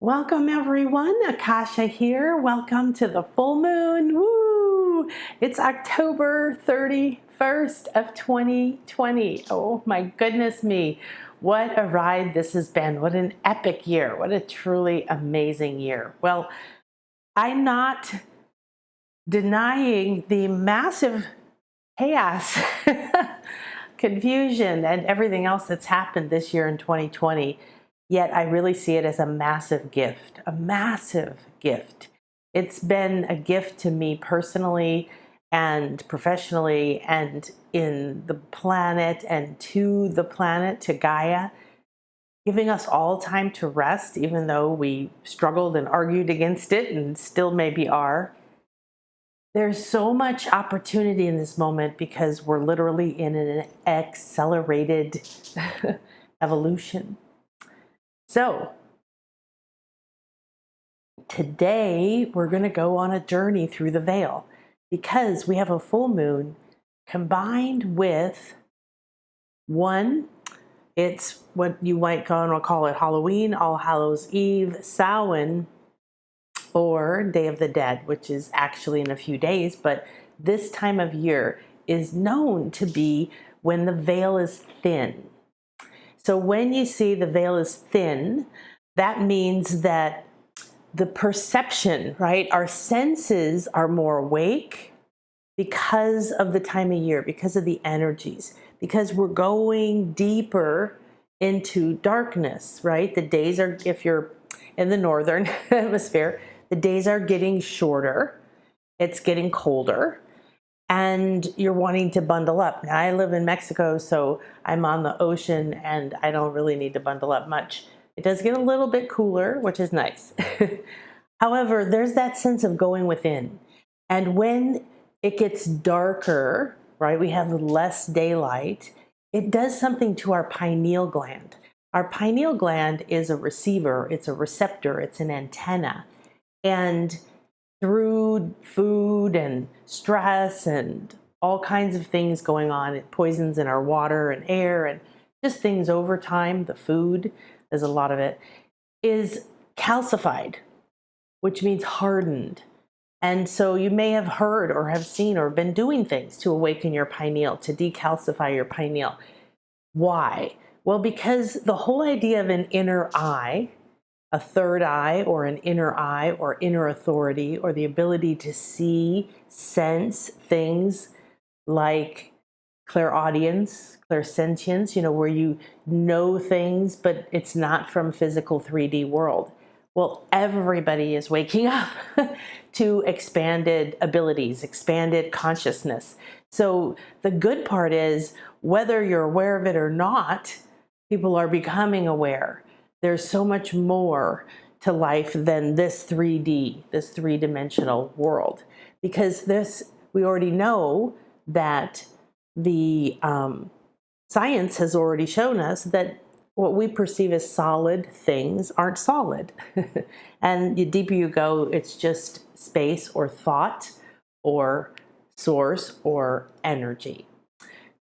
Welcome everyone, Akasha here. Welcome to the full moon. Woo! It's October 31st of 2020. Oh my goodness me. What a ride this has been. What an epic year. What a truly amazing year. Well, I'm not denying the massive chaos, confusion, and everything else that's happened this year in 2020. Yet I really see it as a massive gift, a massive gift. It's been a gift to me personally and professionally and in the planet and to the planet, to Gaia, giving us all time to rest, even though we struggled and argued against it and still maybe are. There's so much opportunity in this moment because we're literally in an accelerated evolution. So today we're going to go on a journey through the veil because we have a full moon combined with it's what you might call it Halloween, All Hallows Eve, Samhain, or Day of the Dead, which is actually in a few days, but this time of year is known to be when the veil is thin. So when you see the veil is thin, that means that the perception, right? Our senses are more awake because of the time of year, because of the energies, because we're going deeper into darkness, right? The days are, if you're in the northern hemisphere, the days are getting shorter, it's getting colder, and you're wanting to bundle up. Now, I live in Mexico, so I'm on the ocean and I don't really need to bundle up much. It does get a little bit cooler, which is nice. However, there's that sense of going within. And when it gets darker, right, we have less daylight, it does something to our pineal gland. Our pineal gland is a receiver, it's a receptor, it's an antenna. And through food and stress and all kinds of things going on, it poisons in our water and air and just things over time, the food, there's a lot of it, is calcified, which means hardened. And so you may have heard or have seen or been doing things to awaken your pineal, to decalcify your pineal. Why? Well, because the whole idea of an inner eye, a third eye or an inner eye or inner authority, or the ability to see, sense things like clairaudience, clairsentience, where you know things, but it's not from physical 3D world. Well, everybody is waking up to expanded abilities, expanded consciousness. So the good part is, whether you're aware of it or not, people are becoming aware. There's so much more to life than this 3D, this three-dimensional world. Because we already know that the science has already shown us that what we perceive as solid things aren't solid. And the deeper you go, it's just space or thought or source or energy.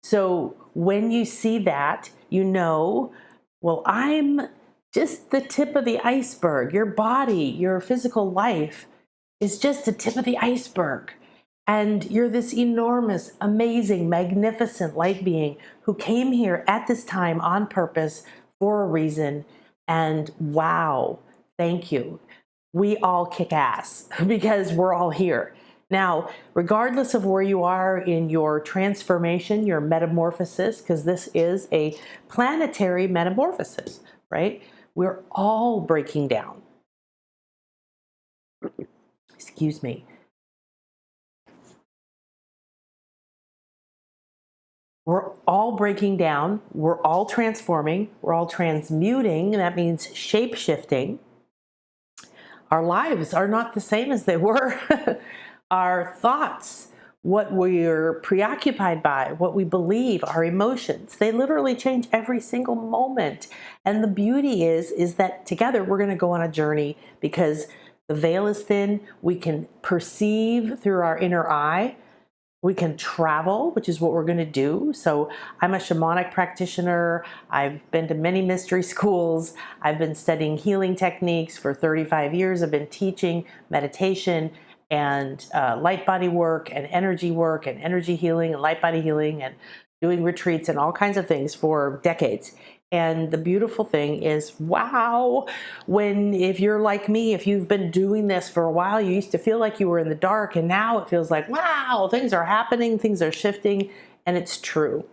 So when you see that, well, I'm just the tip of the iceberg. Your body, your physical life is just the tip of the iceberg. And you're this enormous, amazing, magnificent light being who came here at this time on purpose for a reason. And wow, thank you. We all kick ass because we're all here. Now, regardless of where you are in your transformation, your metamorphosis, because this is a planetary metamorphosis, right? We're all breaking down. Excuse me. We're all breaking down. We're all transforming. We're all transmuting. And that means shape-shifting. Our lives are not the same as they were. Our thoughts, what we're preoccupied by, what we believe, our emotions, they literally change every single moment. And the beauty is that together we're going to go on a journey because the veil is thin. We can perceive through our inner eye We can travel, which is what we're going to do. So I'm a shamanic practitioner. I've been to many mystery schools. I've been studying healing techniques for 35 years. I've been teaching meditation and light body work and energy healing and light body healing and doing retreats and all kinds of things for decades. And the beautiful thing is, wow, if you're like me, if you've been doing this for a while, you used to feel like you were in the dark, and now it feels like, wow, things are happening, things are shifting, and it's true.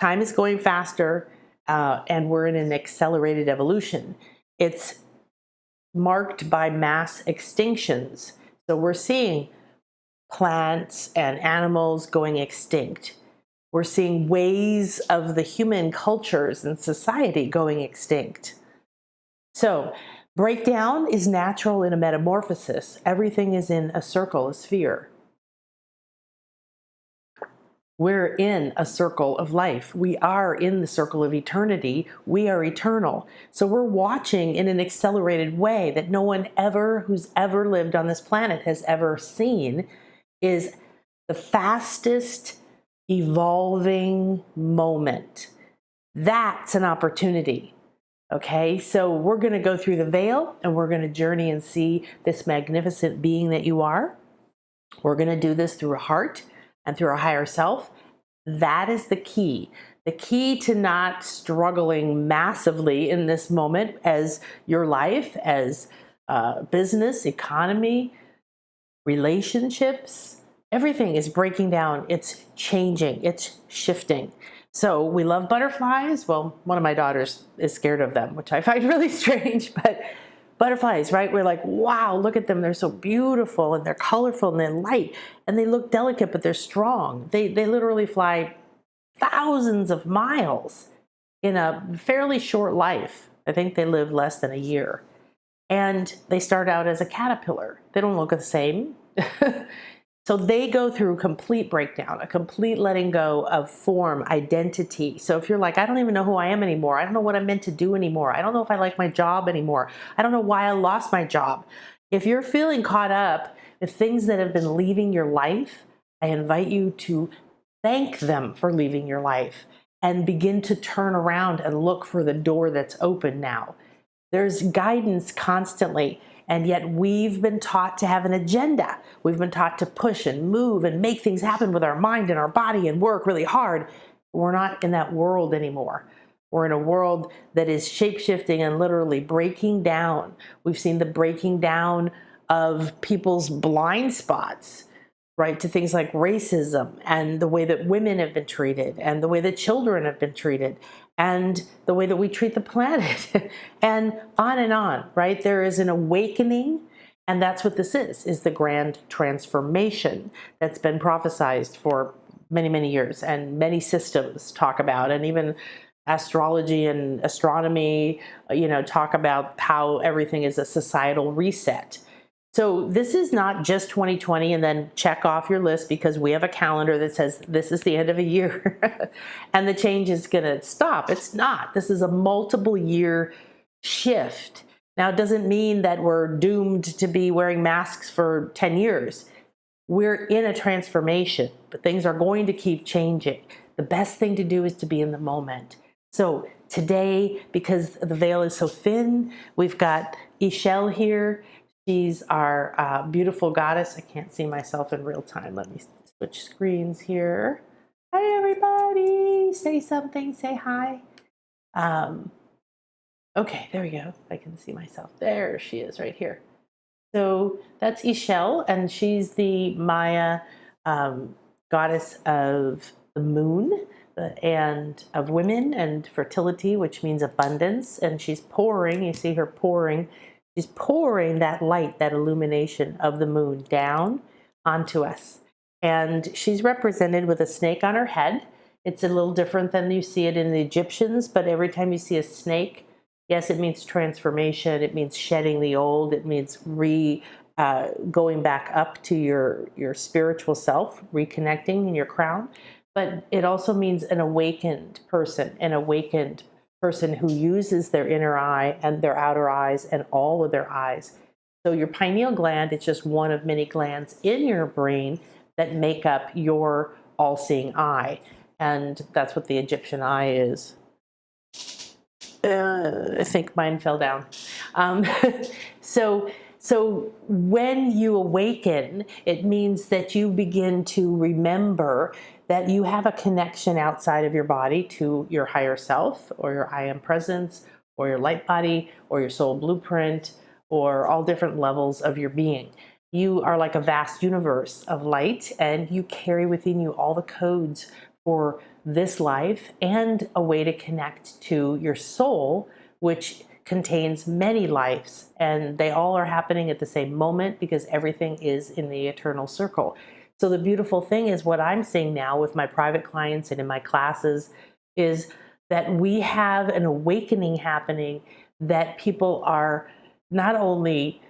Time is going faster, and we're in an accelerated evolution. It's marked by mass extinctions. So we're seeing plants and animals going extinct. We're seeing ways of the human cultures and society going extinct. So breakdown is natural in a metamorphosis. Everything is in a circle, a sphere. We're in a circle of life. We are in the circle of eternity. We are eternal. So we're watching in an accelerated way that no one who's ever lived on this planet has ever seen, is the fastest evolving moment. That's an opportunity. Okay, so we're going to go through the veil and we're going to journey and see this magnificent being that you are. We're going to do this through a heart and through our higher self. That is the key. The key to not struggling massively in this moment as your life, as business, economy, relationships. Everything is breaking down. It's changing. It's shifting. So we love butterflies. Well, one of my daughters is scared of them, which I find really strange, but butterflies, right? We're like, wow, look at them. They're so beautiful and they're colorful and they're light and they look delicate, but they're strong. They literally fly thousands of miles in a fairly short life. I think they live less than a year. And they start out as a caterpillar. They don't look the same. So they go through complete breakdown, a complete letting go of form, identity. So if you're like, I don't even know who I am anymore. I don't know what I'm meant to do anymore. I don't know if I like my job anymore. I don't know why I lost my job. If you're feeling caught up with things that have been leaving your life, I invite you to thank them for leaving your life and begin to turn around and look for the door that's open now. There's guidance constantly. And yet we've been taught to have an agenda. We've been taught to push and move and make things happen with our mind and our body and work really hard. We're not in that world anymore. We're in a world that is shape-shifting and literally breaking down. We've seen the breaking down of people's blind spots, right, to things like racism and the way that women have been treated and the way that children have been treated and the way that we treat the planet and on, right? There is an awakening, and that's what this is the grand transformation that's been prophesized for many, many years, and many systems talk about, and even astrology and astronomy, talk about how everything is a societal reset. So this is not just 2020 and then check off your list because we have a calendar that says this is the end of a year and the change is going to stop. It's not. This is a multiple year shift. Now, it doesn't mean that we're doomed to be wearing masks for 10 years. We're in a transformation, but things are going to keep changing. The best thing to do is to be in the moment. So today, because the veil is so thin, we've got Ishel here. She's our beautiful goddess. I can't see myself in real time. Let me switch screens here. Hi, everybody. Say something. Say hi. Okay, there we go. I can see myself. There she is right here. So that's Ishel, and she's the Maya goddess of the moon and of women and fertility, which means abundance. And she's pouring. You see her pouring. She's pouring that light, that illumination of the moon down onto us. And she's represented with a snake on her head. It's a little different than you see it in the Egyptians, but every time you see a snake, yes, it means transformation. It means shedding the old. It means going back up to your spiritual self, reconnecting in your crown. But it also means an awakened person who uses their inner eye and their outer eyes and all of their eyes. So your pineal gland is just one of many glands in your brain that make up your all-seeing eye. And that's what the Egyptian eye is. I think mine fell down. Um, so when you awaken, it means that you begin to remember that you have a connection outside of your body to your higher self, or your I am presence, or your light body, or your soul blueprint, or all different levels of your being. You are like a vast universe of light, and you carry within you all the codes for this life and a way to connect to your soul, which contains many lives, and they all are happening at the same moment because everything is in the eternal circle. So the beautiful thing is, what I'm seeing now with my private clients and in my classes is that we have an awakening happening, that people are not only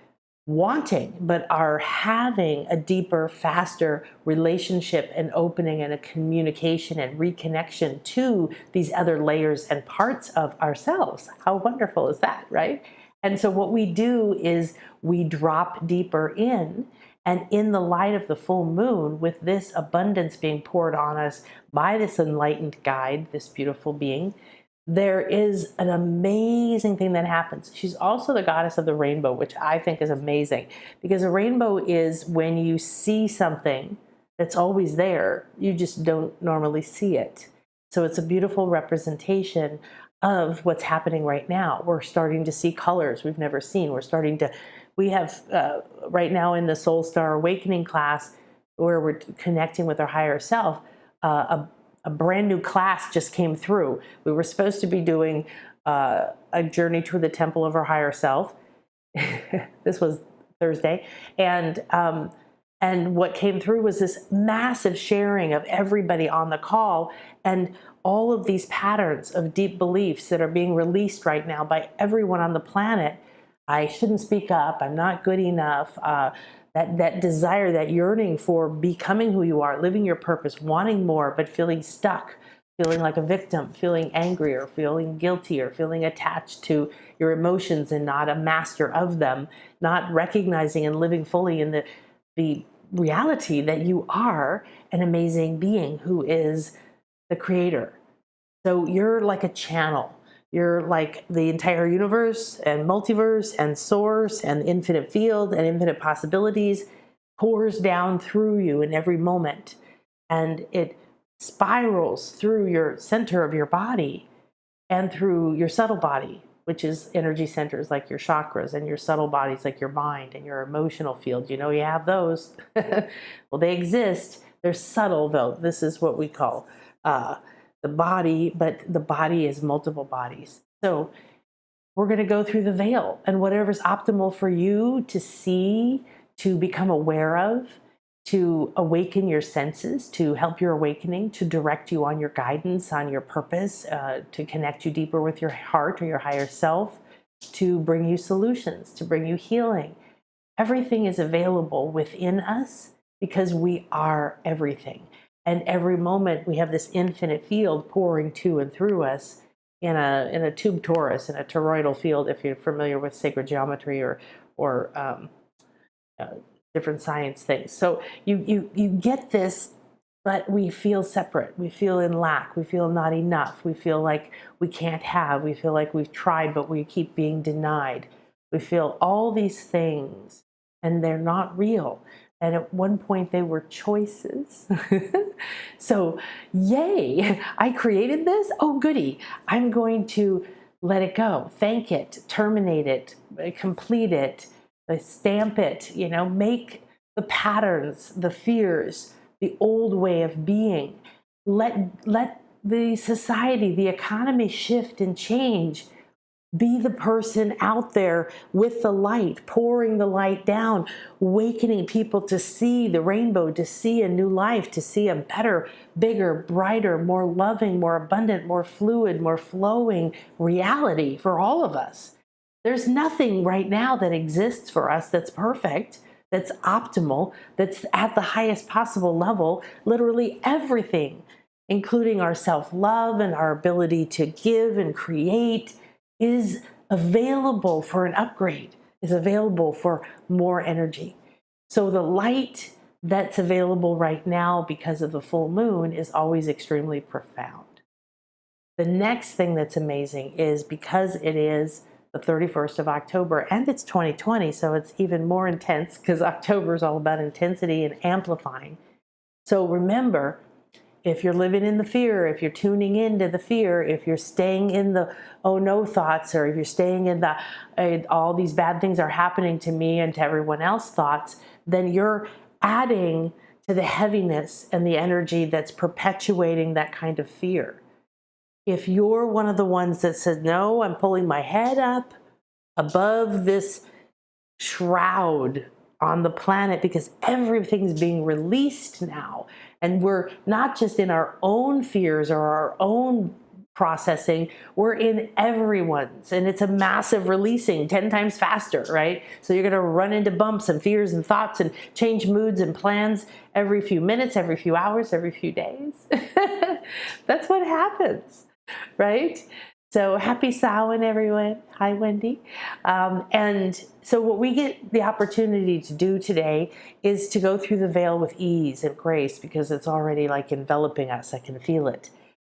wanting, but are having a deeper, faster relationship and opening and a communication and reconnection to these other layers and parts of ourselves. How wonderful is that, right? And so what we do is we drop deeper in, and in the light of the full moon, with this abundance being poured on us by this enlightened guide, this beautiful being, there is an amazing thing that happens. She's also the goddess of the rainbow, which I think is amazing, because a rainbow is when you see something that's always there, you just don't normally see it. So it's a beautiful representation of what's happening right now. We're starting to see colors we've never seen. We have right now in the Soul Star Awakening class, where we're connecting with our higher self, a brand new class just came through. We were supposed to be doing a journey to the temple of our higher self. This was Thursday. And what came through was this massive sharing of everybody on the call, and all of these patterns of deep beliefs that are being released right now by everyone on the planet. I shouldn't speak up. I'm not good enough. That desire, that yearning for becoming who you are, living your purpose, wanting more, but feeling stuck, feeling like a victim, feeling angry or feeling guilty or feeling attached to your emotions and not a master of them, not recognizing and living fully in the reality that you are an amazing being who is the creator. So you're like a channel. You're like the entire universe and multiverse and source and infinite field and infinite possibilities pours down through you in every moment. And it spirals through your center of your body and through your subtle body, which is energy centers like your chakras, and your subtle bodies like your mind and your emotional field. You know, you have those. Well, they exist. They're subtle, though. This is what we call the body, but the body is multiple bodies. So we're going to go through the veil, and whatever's optimal for you to see, to become aware of, to awaken your senses, to help your awakening, to direct you on your guidance, on your purpose, to connect you deeper with your heart or your higher self, to bring you solutions, to bring you healing. Everything is available within us because we are everything. And every moment we have this infinite field pouring to and through us in a tube torus, in a toroidal field, if you're familiar with sacred geometry or different science things. So you get this, but we feel separate. We feel in lack. We feel not enough. We feel like we can't have. We feel like we've tried, but we keep being denied. We feel all these things, and they're not real. And at one point they were choices. So, yay, I created this? Oh, goody. I'm going to let it go, thank it, terminate it, complete it, stamp it, make the patterns, the fears, the old way of being. Let the society, the economy shift and change. Be the person out there with the light, pouring the light down, awakening people to see the rainbow, to see a new life, to see a better, bigger, brighter, more loving, more abundant, more fluid, more flowing reality for all of us. There's nothing right now that exists for us that's perfect, that's optimal, that's at the highest possible level. Literally everything, including our self-love and our ability to give and create, is available for an upgrade, is available for more energy. So the light that's available right now because of the full moon is always extremely profound. The next thing that's amazing is because it is the 31st of October and it's 2020, so it's even more intense because October is all about intensity and amplifying. So remember, if you're living in the fear, if you're tuning into the fear, if you're staying in the oh no thoughts, or if you're staying in the all these bad things are happening to me and to everyone else thoughts, then you're adding to the heaviness and the energy that's perpetuating that kind of fear. If you're one of the ones that says, no, I'm pulling my head up above this shroud on the planet because everything's being released now, and we're not just in our own fears or our own processing, we're in everyone's, and it's a massive releasing 10 times faster, right? So you're going to run into bumps and fears and thoughts and change moods and plans every few minutes, every few hours, every few days. That's what happens, right? So happy Samhain, everyone. Hi, Wendy. And so what we get the opportunity to do today is to go through the veil with ease and grace because it's already like enveloping us. I can feel it.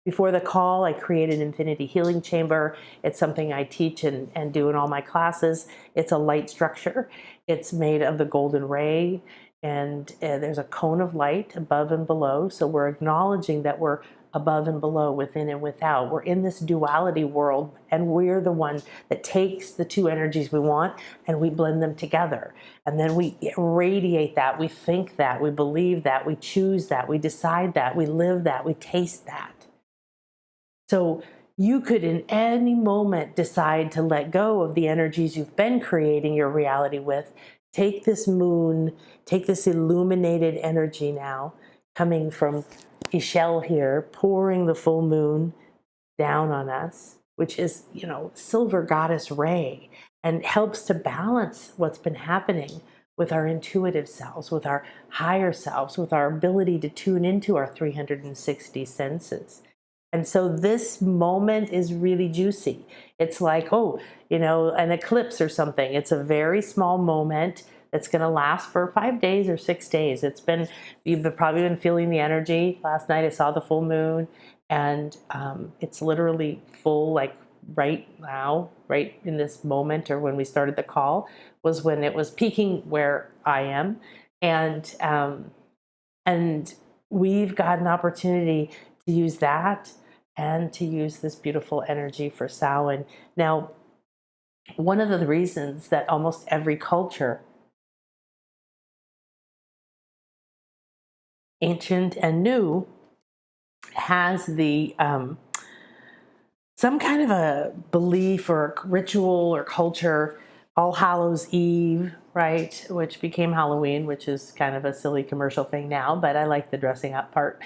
Before the call, I created an infinity healing chamber. It's something I teach and do in all my classes. It's a light structure. It's made of the golden ray, and there's a cone of light above and below. So we're acknowledging that we're above and below, within and without. We're in this duality world, and we're the one that takes the two energies we want and we blend them together. And then we radiate that, we think that, we believe that, we choose that, we decide that, we live that, we taste that. So you could in any moment decide to let go of the energies you've been creating your reality with. Take this moon, take this illuminated energy now, coming from Ishel here, pouring the full moon down on us, which is, silver goddess ray, and helps to balance what's been happening with our intuitive selves, with our higher selves, with our ability to tune into our 360 senses. And so this moment is really juicy. It's like, an eclipse or something. It's a very small moment that's going to last for 5 days or 6 days. You've probably been feeling the energy. Last night I saw the full moon, and it's literally full, like right now, right in this moment, or when we started the call, was when it was peaking where I am. And we've got an opportunity to use that and to use this beautiful energy for Samhain. Now, one of the reasons that almost every culture, ancient and new, has the some kind of a belief or ritual or culture, All Hallows Eve, right, which became Halloween, which is kind of a silly commercial thing now, but I like the dressing up part.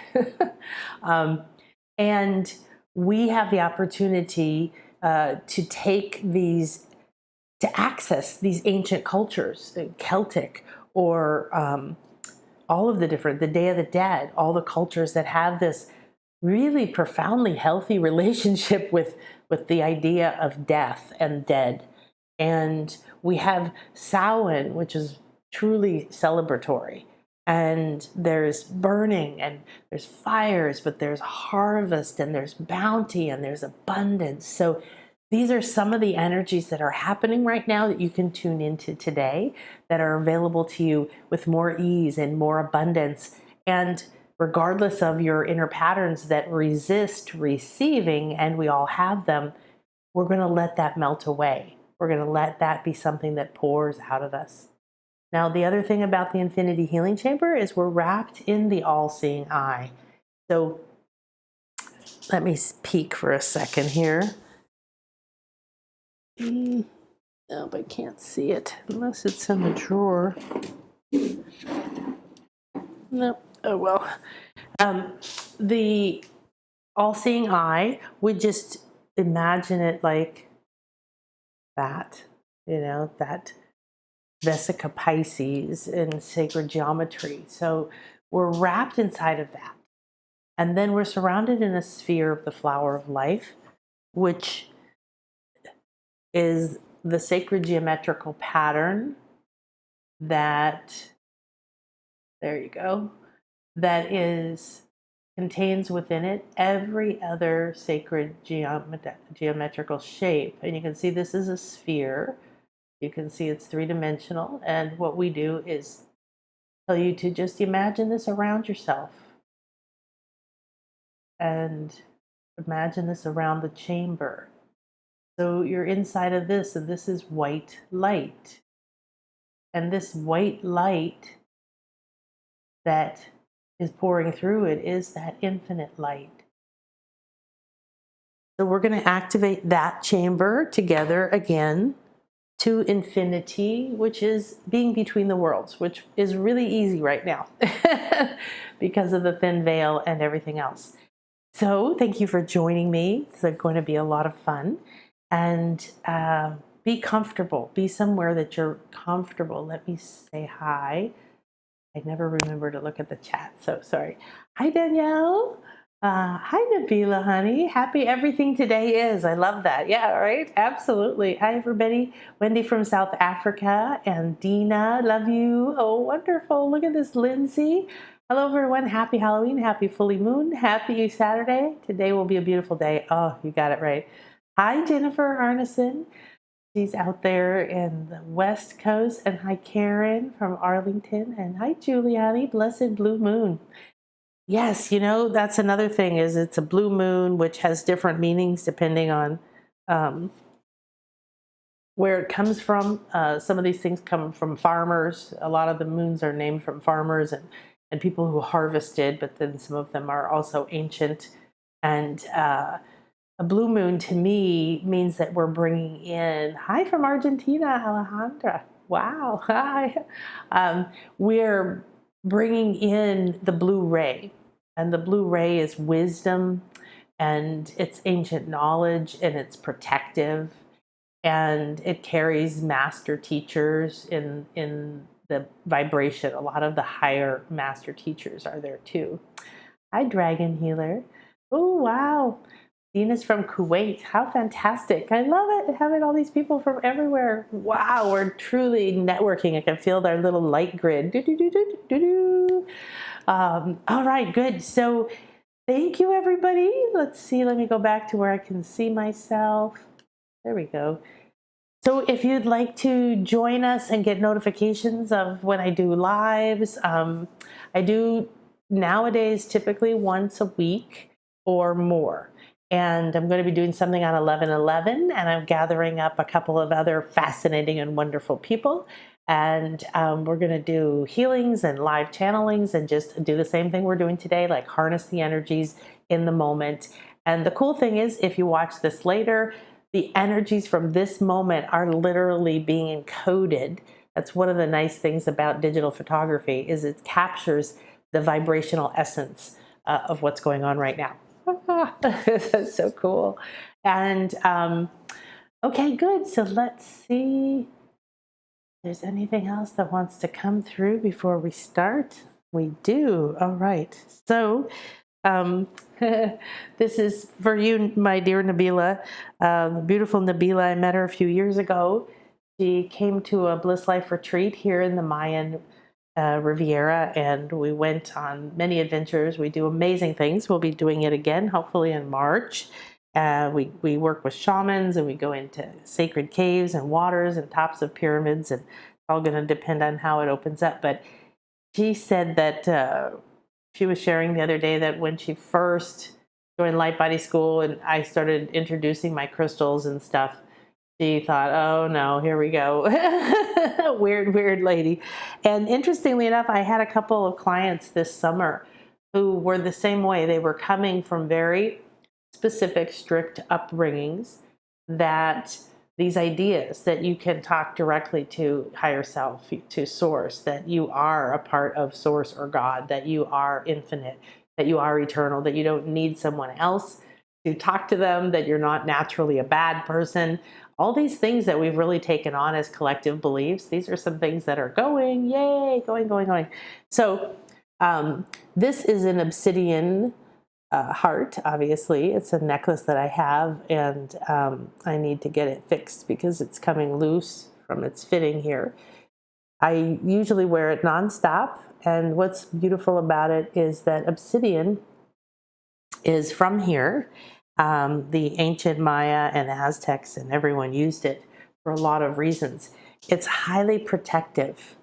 And we have the opportunity to access these ancient cultures, Celtic, or all of the Day of the Dead, all the cultures that have this really profoundly healthy relationship with the idea of death and dead. And we have Samhain, which is truly celebratory. And there's burning and there's fires, but there's harvest and there's bounty and there's abundance. So these are some of the energies that are happening right now that you can tune into today, that are available to you with more ease and more abundance. And regardless of your inner patterns that resist receiving, and we all have them, we're going to let that melt away. We're going to let that be something that pours out of us. Now, the other thing about the Infinity Healing Chamber is we're wrapped in the all-seeing eye. So let me peek for a second here. Nope, I can't see it unless it's in the drawer. Nope. Oh, well. The all-seeing eye, we just imagine it like that, that Vesica Pisces in sacred geometry. So we're wrapped inside of that. And then we're surrounded in a sphere of the flower of life, which is the sacred geometrical pattern that There you go. That is contains within it every other sacred geometrical shape. And you can see this is a sphere. You can see it's three-dimensional. And what we do is tell you to just imagine this around yourself. And imagine this around the chamber. So you're inside of this, and this is white light. And this white light that is pouring through it is that infinite light. So we're going to activate that chamber together again to infinity, which is being between the worlds, which is really easy right now because of the thin veil and everything else. So thank you for joining me. It's going to be a lot of fun. And be comfortable. Be somewhere that you're comfortable. Let me say hi. I never remember to look at the chat, so sorry. Hi, Danielle. Hi, Nabila, honey. Happy everything today is. I love that. Yeah, right? Absolutely. Hi, everybody. Wendy from South Africa and Dina. Love you. Oh, wonderful. Look at this, Lindsay. Hello, everyone. Happy Halloween. Happy fully moon. Happy Saturday. Today will be a beautiful day. Oh, you got it right. Hi, Jennifer Arneson. She's out there in the West Coast. And hi, Karen from Arlington. And hi, Giuliani. Blessed blue moon. Yes, you know, that's another thing is it's a blue moon, which has different meanings depending on where it comes from. Some of these things come from farmers. A lot of the moons are named from farmers and people who harvested, but then some of them are also ancient. And a blue moon to me means that we're bringing in, hi from Argentina, Alejandra. Wow, hi. We're bringing in the blue ray. And the blue ray is wisdom, and it's ancient knowledge, and it's protective, and it carries master teachers in the vibration. A lot of the higher master teachers are there too. Hi, Dragon Healer. Oh, wow. Dina's from Kuwait. How fantastic. I love it. Having all these people from everywhere. Wow, we're truly networking. I can feel their little light grid. Do, do, do, do, do, do. All right, good. So thank you, everybody. Let's see. Let me go back to where I can see myself. There we go. So if you'd like to join us and get notifications of when I do lives, I do nowadays typically once a week or more. And I'm going to be doing something on 11/11, and I'm gathering up a couple of other fascinating and wonderful people. And we're going to do healings and live channelings and just do the same thing we're doing today, like harness the energies in the moment. And the cool thing is, if you watch this later, the energies from this moment are literally being encoded. That's one of the nice things about digital photography is it captures the vibrational essence of what's going on right now. That's so cool. And okay, good. So let's see if there's anything else that wants to come through before we start. We do. All right. So this is for you, my dear Nabila, beautiful Nabila. I met her a few years ago. She came to a Bliss Life retreat here in the Mayan Riviera, and we went on many adventures. We do amazing things. We'll be doing it again, hopefully in March. We work with shamans, and we go into sacred caves and waters and tops of pyramids, and it's all going to depend on how it opens up. But she said that she was sharing the other day that when she first joined Light Body School and I started introducing my crystals and stuff, she thought, oh no, here we go. Weird lady. And interestingly enough, I had a couple of clients this summer who were the same way. They were coming from very specific, strict upbringings, that these ideas that you can talk directly to higher self, to source, that you are a part of source or God, that you are infinite, that you are eternal, that you don't need someone else to talk to them, that you're not naturally a bad person. All these things that we've really taken on as collective beliefs, these are some things that are going, yay, going. So this is an obsidian heart, obviously. It's a necklace that I have, and I need to get it fixed because it's coming loose from its fitting here. I usually wear it nonstop, and what's beautiful about it is that obsidian is from here. The ancient Maya and Aztecs and everyone used it for a lot of reasons. It's highly protective.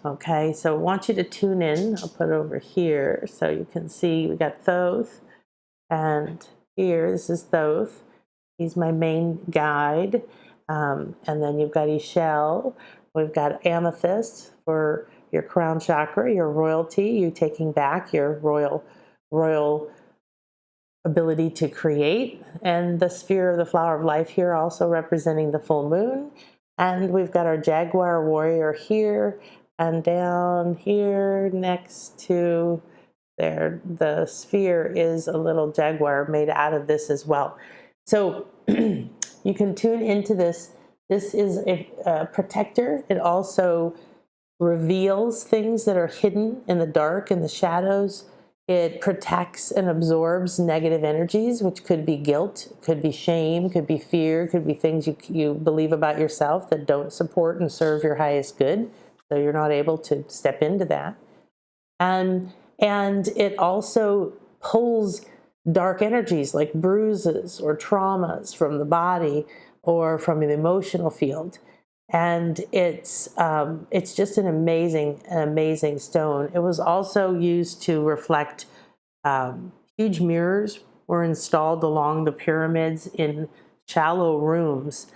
Okay, so I want you to tune in. I'll put it over here so you can see we got Thoth, and here, this is Thoth. He's my main guide. And then you've got Ishel. We've got Amethyst for your crown chakra, your royalty, you taking back your royal ability to create. And the sphere of the flower of life here also representing the full moon. And we've got our jaguar warrior here, and down here next to there, the sphere is a little jaguar made out of this as well. So you can tune into this. This is a protector. It also reveals things that are hidden in the dark, in the shadows. It protects and absorbs negative energies, which could be guilt, could be shame, could be fear, could be things you believe about yourself that don't support and serve your highest good. So you're not able to step into that. And it also pulls dark energies like bruises or traumas from the body or from the emotional field. And it's just an amazing stone. It was also used to reflect. Huge mirrors were installed along the pyramids in shallow rooms,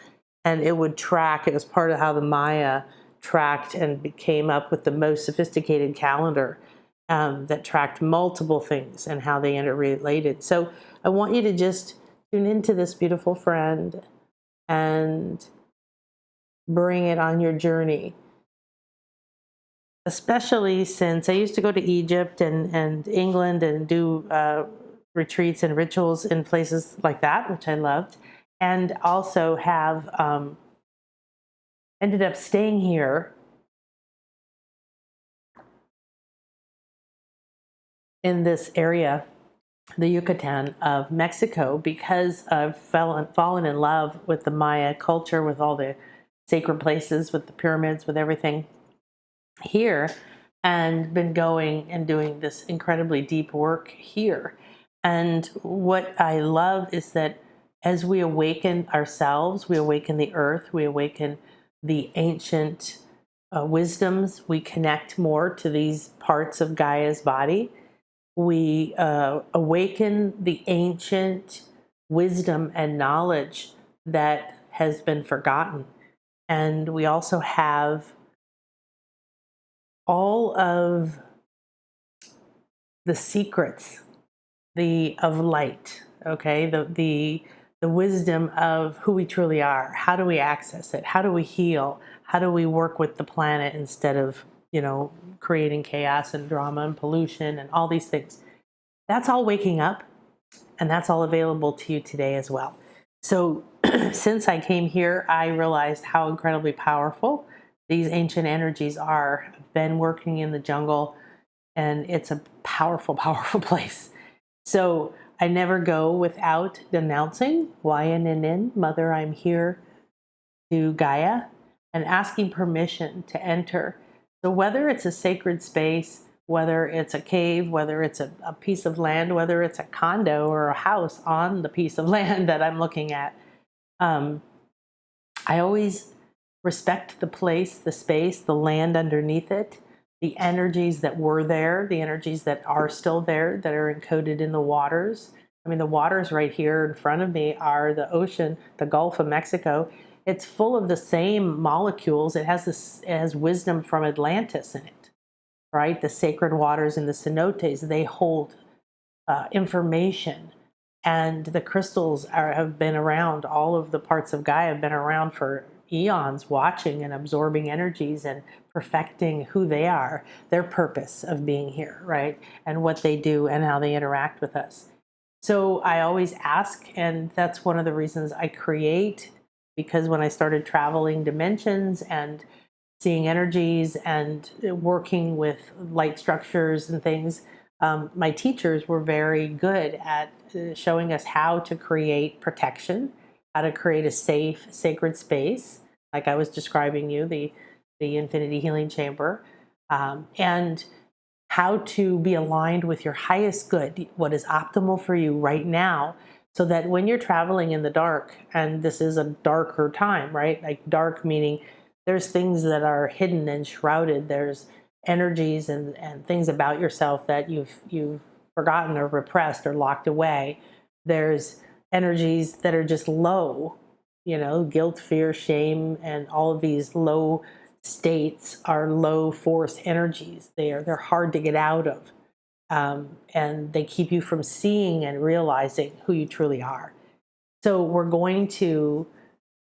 and it would track. It was part of how the Maya tracked and came up with the most sophisticated calendar that tracked multiple things and how they interrelated. So I want you to just tune into this beautiful friend and bring it on your journey. Especially since I used to go to Egypt and England and do retreats and rituals in places like that, which I loved, and also have ended up staying here in this area, the Yucatan of Mexico, because I've fallen in love with the Maya culture, with all the sacred places, with the pyramids, with everything here, and been going and doing this incredibly deep work here. And what I love is that as we awaken ourselves, we awaken the earth, we awaken the ancient wisdoms, we connect more to these parts of Gaia's body. We awaken the ancient wisdom and knowledge that has been forgotten. And we also have all of the secrets of light, okay? The wisdom of who we truly are. How do we access it? How do we heal? How do we work with the planet instead of, creating chaos and drama and pollution and all these things? That's all waking up, and that's all available to you today as well. So since I came here, I realized how incredibly powerful these ancient energies are. I've been working in the jungle, and it's a powerful, powerful place. So I never go without denouncing YNNN, Mother, I'm here, to Gaia, and asking permission to enter. So whether it's a sacred space, whether it's a cave, whether it's a piece of land, whether it's a condo or a house on the piece of land that I'm looking at, I always respect the place, the space, the land underneath it, the energies that were there, the energies that are still there, that are encoded in the waters. I mean, the waters right here in front of me are the ocean, the Gulf of Mexico. It's full of the same molecules. It has wisdom from Atlantis in it, right? The sacred waters in the cenotes, they hold information. And the crystals have been around. All of the parts of Gaia have been around for eons, watching and absorbing energies and perfecting who they are, their purpose of being here, right? And what they do and how they interact with us. So I always ask, and that's one of the reasons I create, because when I started traveling dimensions and seeing energies and working with light structures and things, my teachers were very good at showing us how to create protection, how to create a safe, sacred space, like I was describing you, the the Infinity Healing Chamber, and how to be aligned with your highest good, what is optimal for you right now, so that when you're traveling in the dark, and this is a darker time, right? Like dark meaning there's things that are hidden and shrouded. There's energies and things about yourself that you've forgotten or repressed or locked away. There's energies that are just low, guilt, fear, shame, and all of these low states are low force energies. They're hard to get out of, and they keep you from seeing and realizing who you truly are. So we're going to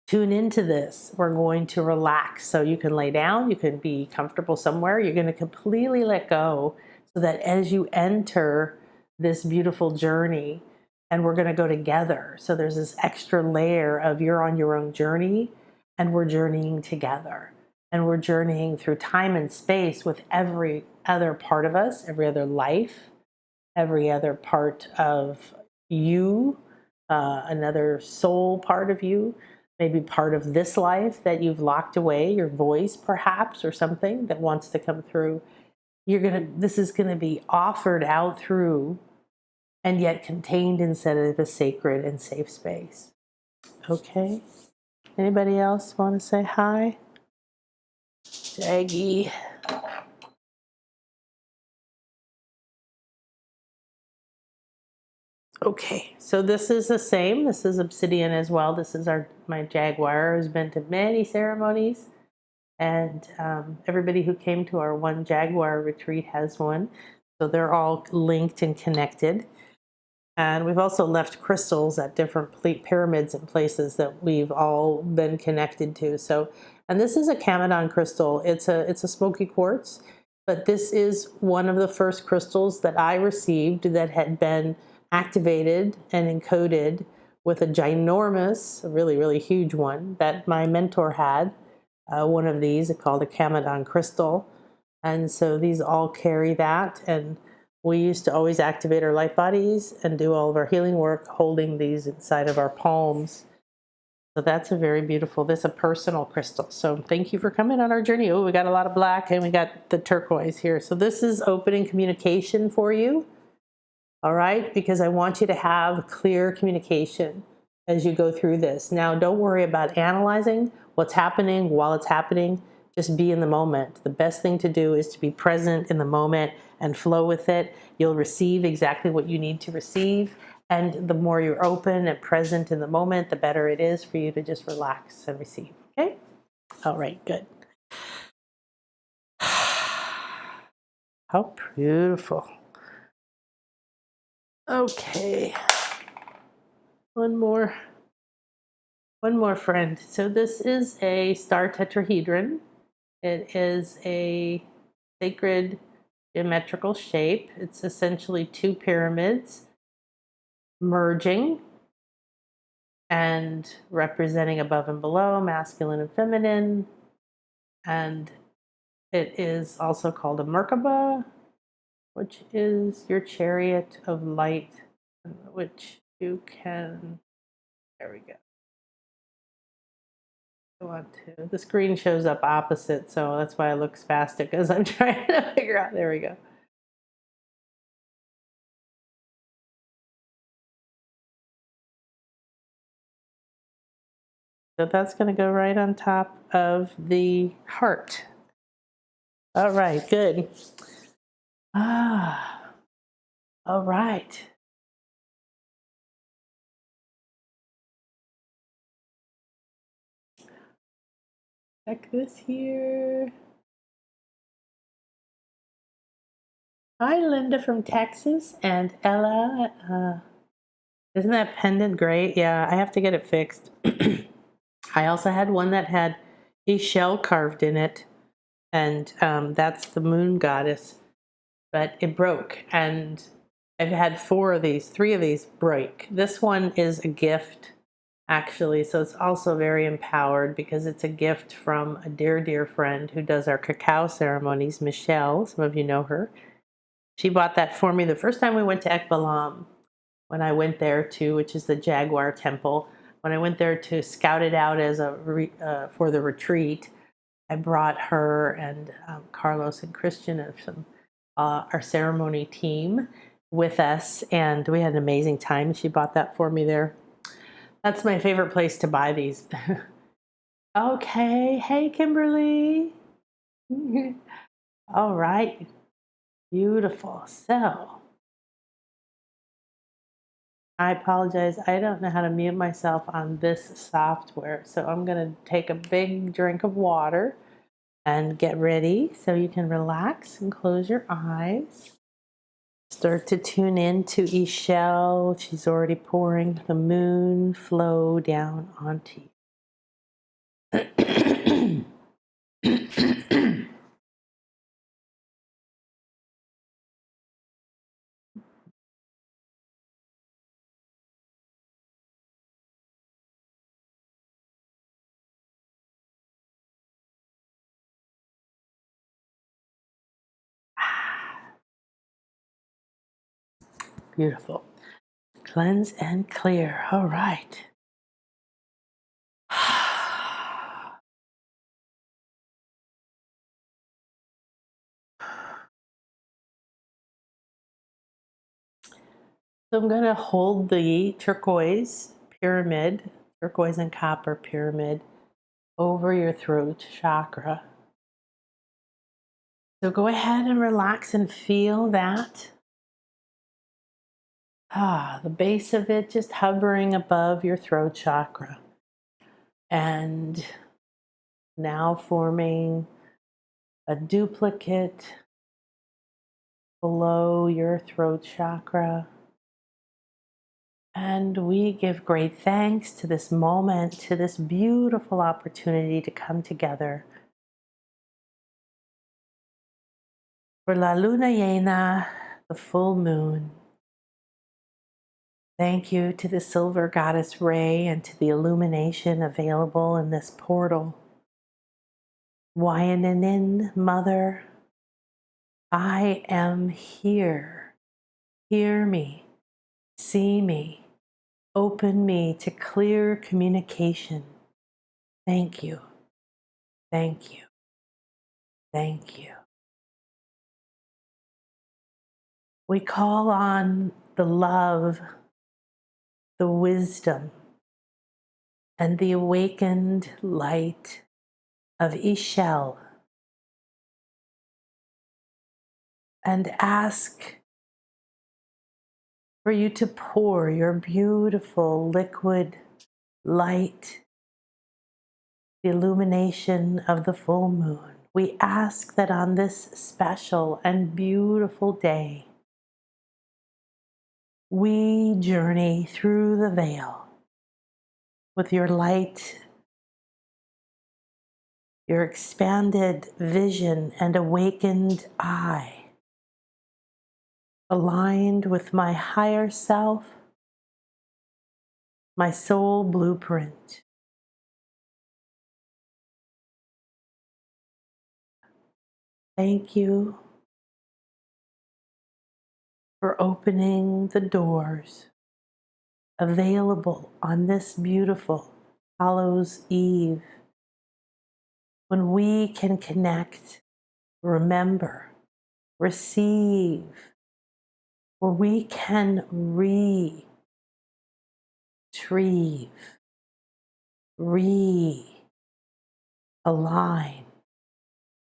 tune into this. We're going to relax. So you can lay down, you can be comfortable somewhere. You're going to completely let go, so that as you enter this beautiful journey, and we're going to go together. So there's this extra layer of you're on your own journey, and we're journeying together. And we're journeying through time and space with every other part of us, every other life, every other part of you, another soul part of you, maybe part of this life that you've locked away, your voice perhaps, or something that wants to come through. This is gonna be offered out through, and yet contained inside of a sacred and safe space. Okay. Anybody else want to say hi? Jaggy. Okay, so this is the same. This is obsidian as well. This is my jaguar, who's been to many ceremonies, and everybody who came to our one jaguar retreat has one. So they're all linked and connected. And we've also left crystals at different pyramids and places that we've all been connected to. So, and this is a Camadon crystal. It's a smoky quartz, but this is one of the first crystals that I received that had been activated and encoded with a ginormous, a really, really huge one that my mentor had. One of these, called a Camadon crystal. And so these all carry that. And we used to always activate our light bodies and do all of our healing work holding these inside of our palms. So that's that's a personal crystal. So thank you for coming on our journey. Oh, we got a lot of black and we got the turquoise here. So this is opening communication for you. All right, because I want you to have clear communication as you go through this. Now, don't worry about analyzing what's happening while it's happening. Just be in the moment. The best thing to do is to be present in the moment and flow with it. You'll receive exactly what you need to receive. And the more you're open and present in the moment, the better it is for you to just relax and receive. Okay? All right, good. How beautiful. Okay. One more friend. So this is a star tetrahedron. It is a sacred geometrical shape. It's essentially two pyramids merging and representing above and below, masculine and feminine. And it is also called a Merkaba, which is your chariot of light, which you can, there we go. The screen shows up opposite, so that's why it looks faster, because I'm trying to figure out, there we go. So that's going to go right on top of the heart. All right, good. All right. Check this here. Hi, Linda from Texas, and Ella. Isn't that pendant great? Yeah, I have to get it fixed. I also had one that had a shell carved in it, and that's the moon goddess, but it broke, and I've had three of these break. This one is a gift, actually, so it's also very empowered because it's a gift from a dear, dear friend who does our cacao ceremonies, Michelle. Some of you know her. She bought that for me the first time we went to Ekbalam, when I went there which is the Jaguar Temple. When I went there to scout it out as for the retreat, I brought her and Carlos and Christian and some our ceremony team with us, and we had an amazing time. She bought that for me there. That's my favorite place to buy these. Okay, hey Kimberly. All right, beautiful. So I apologize. I don't know how to mute myself on this software, so I'm going to take a big drink of water and get ready so you can relax and close your eyes. Start to tune in to Ishel. She's already pouring the moon flow down onto you. Beautiful. Cleanse and clear. All right. So I'm going to hold the turquoise pyramid, turquoise and copper pyramid, over your throat chakra. So go ahead and relax and feel that. The base of it just hovering above your throat chakra. And now forming a duplicate below your throat chakra. And we give great thanks to this moment, to this beautiful opportunity to come together for La Luna Llena, the full moon. Thank you to the Silver Goddess Ray and to the illumination available in this portal. Wayanin, Mother, I am here. Hear me, see me, open me to clear communication. Thank you, thank you, thank you. We call on the love, the wisdom, and the awakened light of Ishel, and ask for you to pour your beautiful liquid light, the illumination of the full moon. We ask that on this special and beautiful day, we journey through the veil with your light, your expanded vision and awakened eye, aligned with my higher self, my soul blueprint. Thank you for opening the doors available on this beautiful Hallows Eve, when we can connect, remember, receive, where we can retrieve, realign,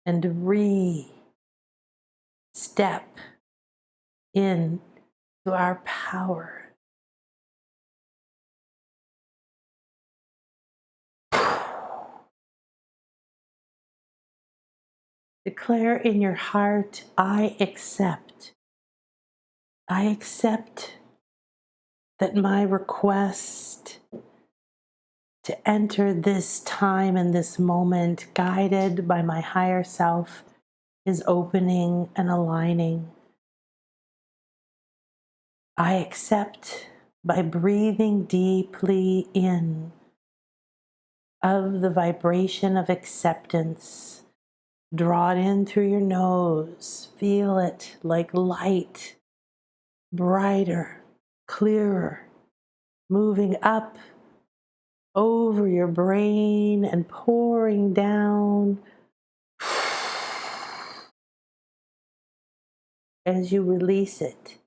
and step in to our power. Declare in your heart, I accept. I accept that my request to enter this time and this moment, guided by my higher self, is opening and aligning. I accept by breathing deeply in of the vibration of acceptance. Draw it in through your nose. Feel it like light, brighter, clearer, moving up over your brain and pouring down as you release it.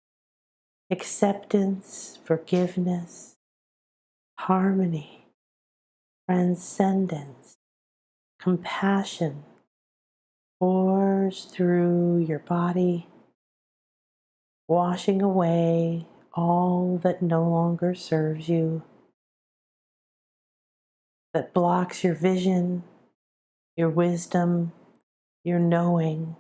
Acceptance, forgiveness, harmony, transcendence, compassion pours through your body, washing away all that no longer serves you, that blocks your vision, your wisdom, your knowing,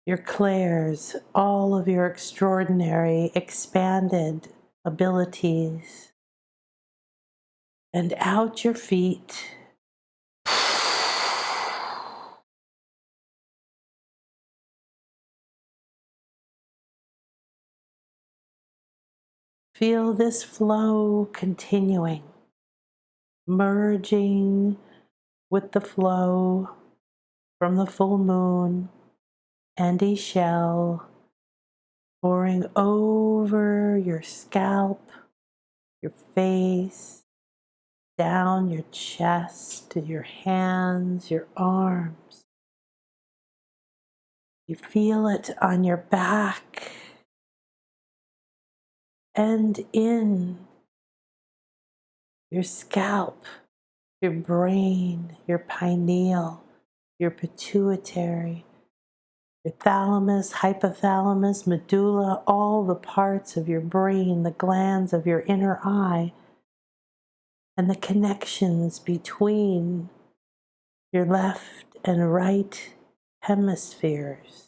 your clairs, all of your extraordinary, expanded abilities. And out your feet. Feel this flow continuing, merging with the flow from the full moon and a shell, pouring over your scalp, your face, down your chest, to your hands, your arms. You feel it on your back and in your scalp, your brain, your pineal, your pituitary, your thalamus, hypothalamus, medulla, all the parts of your brain, the glands of your inner eye, and the connections between your left and right hemispheres.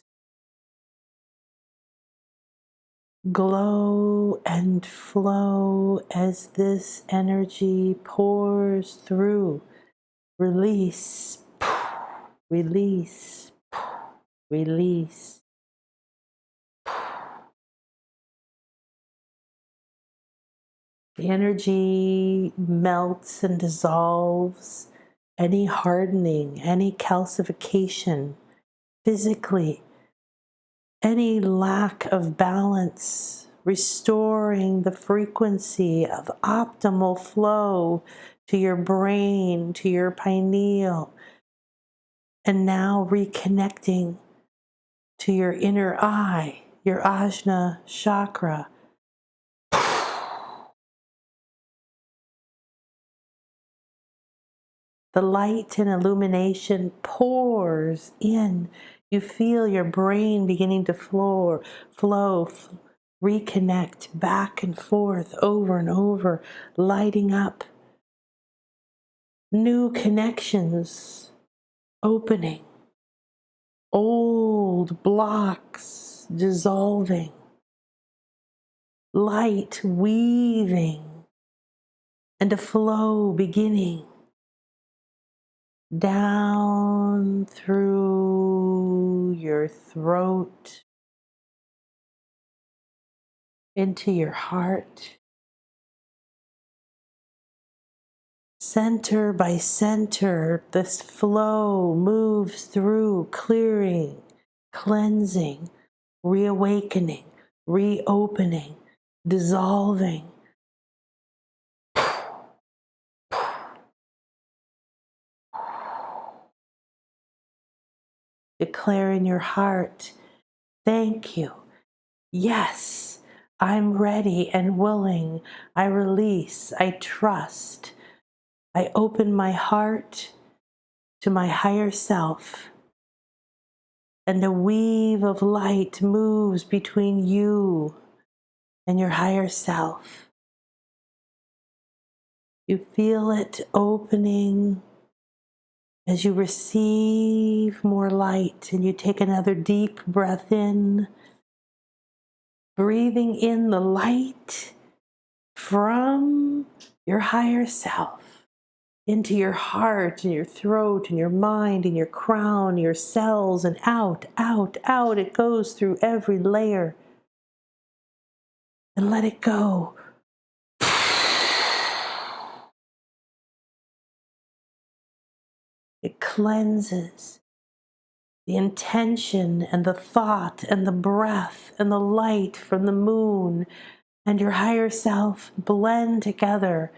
Glow and flow as this energy pours through. Release, release, release. The energy melts and dissolves any hardening, any calcification physically, any lack of balance, restoring the frequency of optimal flow to your brain, to your pineal, and now reconnecting to your inner eye, your Ajna chakra. The light and illumination pours in. You feel your brain beginning to flow, reconnect back and forth over and over, lighting up. New connections opening. Old blocks dissolving. Light weaving and a flow beginning. Down through your throat, into your heart, center by center. This flow moves through, clearing, cleansing, reawakening, reopening, dissolving. Declare in your heart, thank you. Yes, I'm ready and willing. I release, I trust. I open my heart to my higher self, and a weave of light moves between you and your higher self. You feel it opening as you receive more light, and you take another deep breath in, breathing in the light from your higher self into your heart and your throat and your mind and your crown, your cells, and out, out, out. It goes through every layer. And let it go. It cleanses. The intention and the thought and the breath and the light from the moon and your higher self blend together,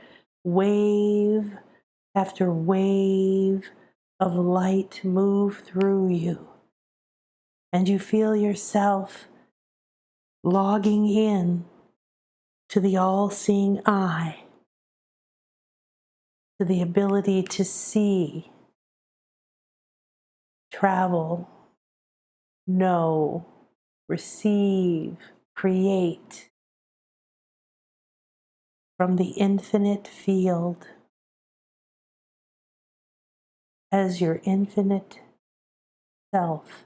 wave after wave of light move through you, And you feel yourself logging in to the all-seeing eye, to the ability to see, travel, know, receive, create from the infinite field as your infinite self.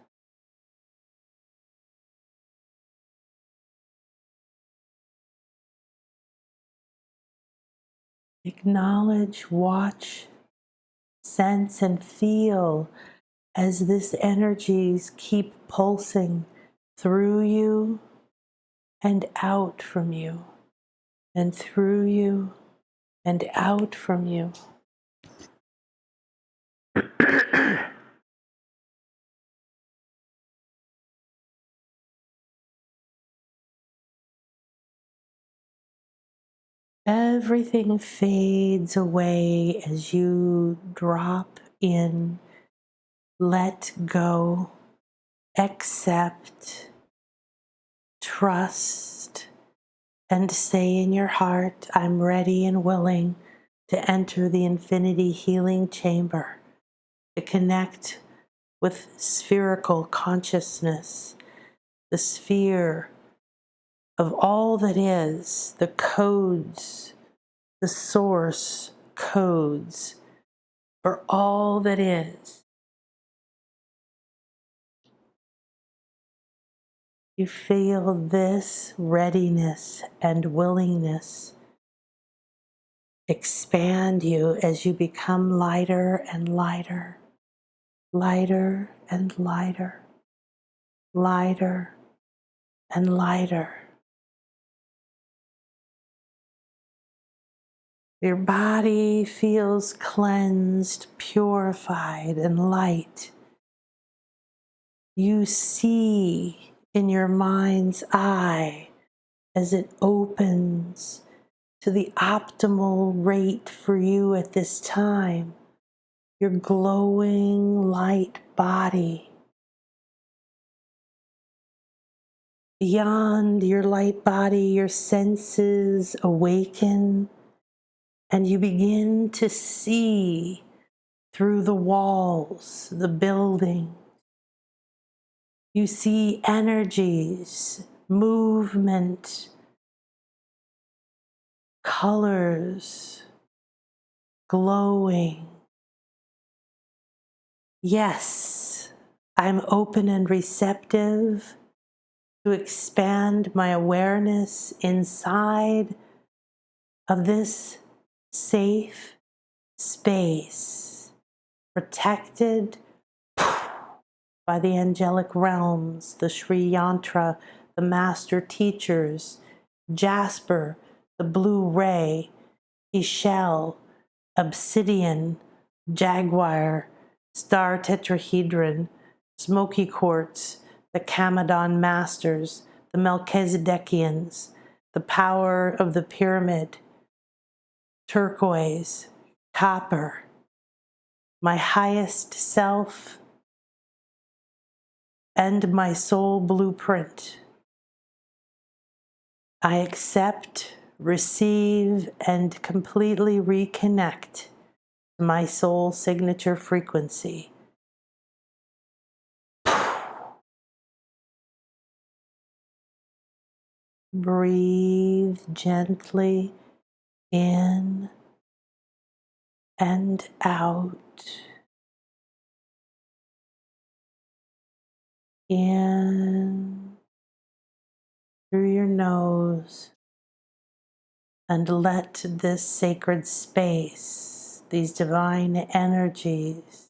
Acknowledge, watch, sense, and feel as this energies keep pulsing through you and out from you, and through you and out from you. Everything fades away as you drop in, let go, accept, trust, and say in your heart, I'm ready and willing to enter the infinity healing chamber, to connect with spherical consciousness, the sphere of all that is, the codes, the source codes for all that is. You feel this readiness and willingness expand you as you become lighter and lighter, lighter and lighter, lighter and lighter. Your body feels cleansed, purified, and light. You see in your mind's eye as it opens to the optimal rate for you at this time. Your glowing light body. Beyond your light body, your senses awaken, and you begin to see through the walls, the building. You see energies, movement, colors, glowing. Yes, I'm open and receptive to expand my awareness inside of this safe space, protected by the angelic realms, the Sri Yantra, the master teachers, Jasper, the blue ray, Ishel, obsidian, jaguar, star tetrahedron, smoky quartz, the Kamadon masters, the Melchizedekians, the power of the pyramid, turquoise, copper, my highest self, and my soul blueprint. I accept, receive, and completely reconnect to my soul signature frequency. Breathe gently in and out. In through your nose, and let this sacred space, these divine energies,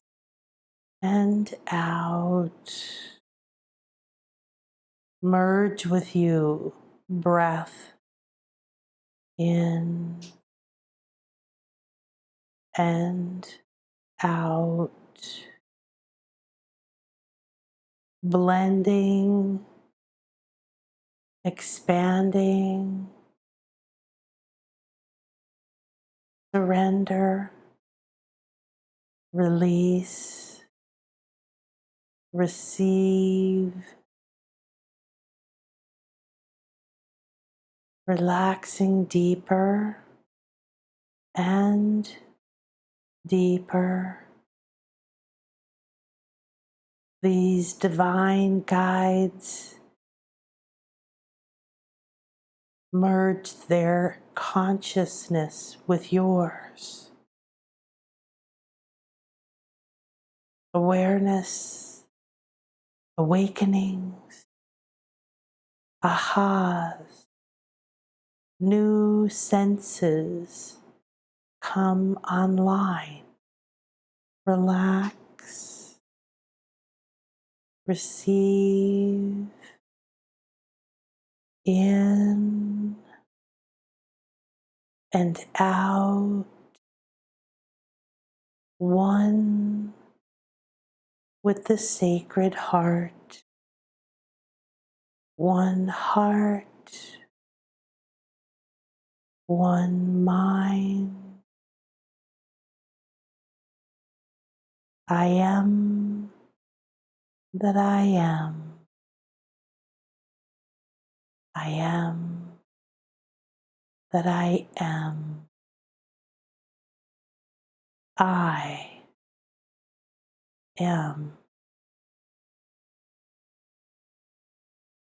and out, merge with you, breath in and out, blending, expanding, surrender, release, receive, relaxing deeper and deeper. These divine guides merge their consciousness with yours. Awareness, awakenings, ahas, new senses come online. Relax, receive, in and out, one with the sacred heart, one heart, one mind. I am that I am. I am that I am. I am.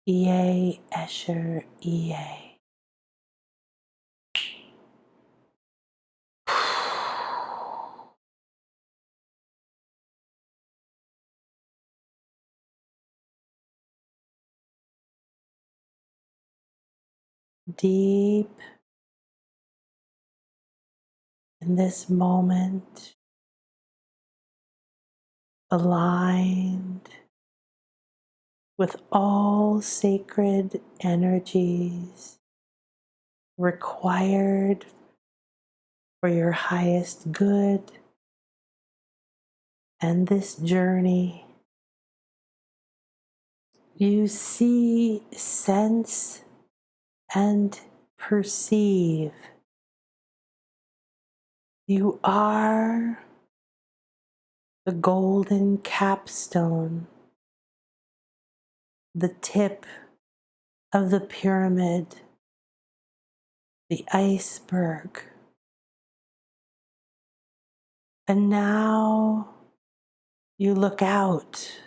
Ea Escher Ea. Deep in this moment, aligned with all sacred energies required for your highest good and this journey. You see, sense, and perceive. You are the golden capstone, the tip of the pyramid, the iceberg. And now you look out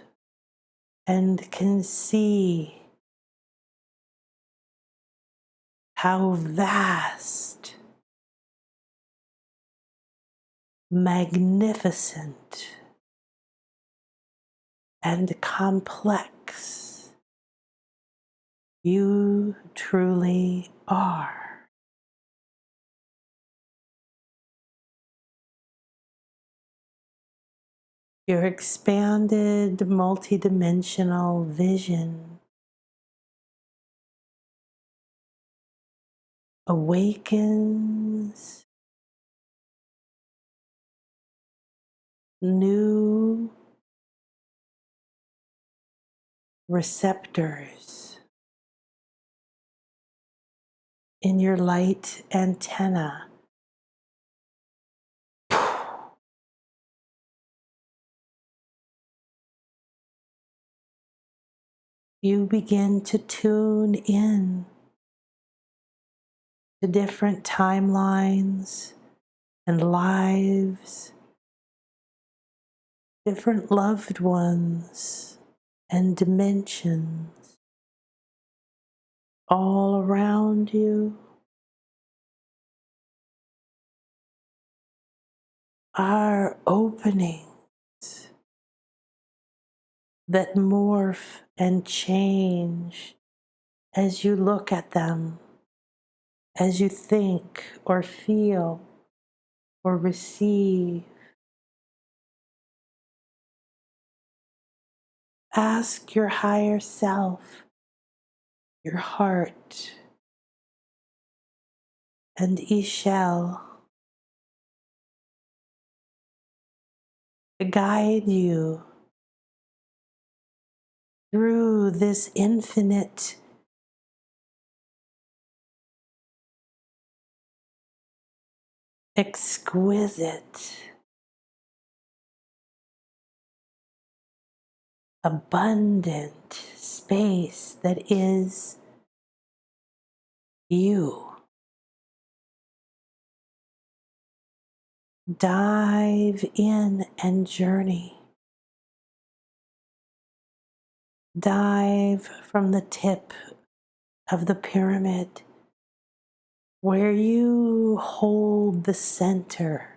and can see how vast, magnificent, and complex you truly are. Your expanded multidimensional vision awakens new receptors in your light antenna. You begin to tune in to different timelines and lives, different loved ones and dimensions all around you are openings that morph and change as you look at them, as you think or feel or receive. Ask your higher self, your heart, and Ishel to guide you through this infinite exquisite abundant space that is you. Dive in and journey. Dive from the tip of the pyramid where you hold the center.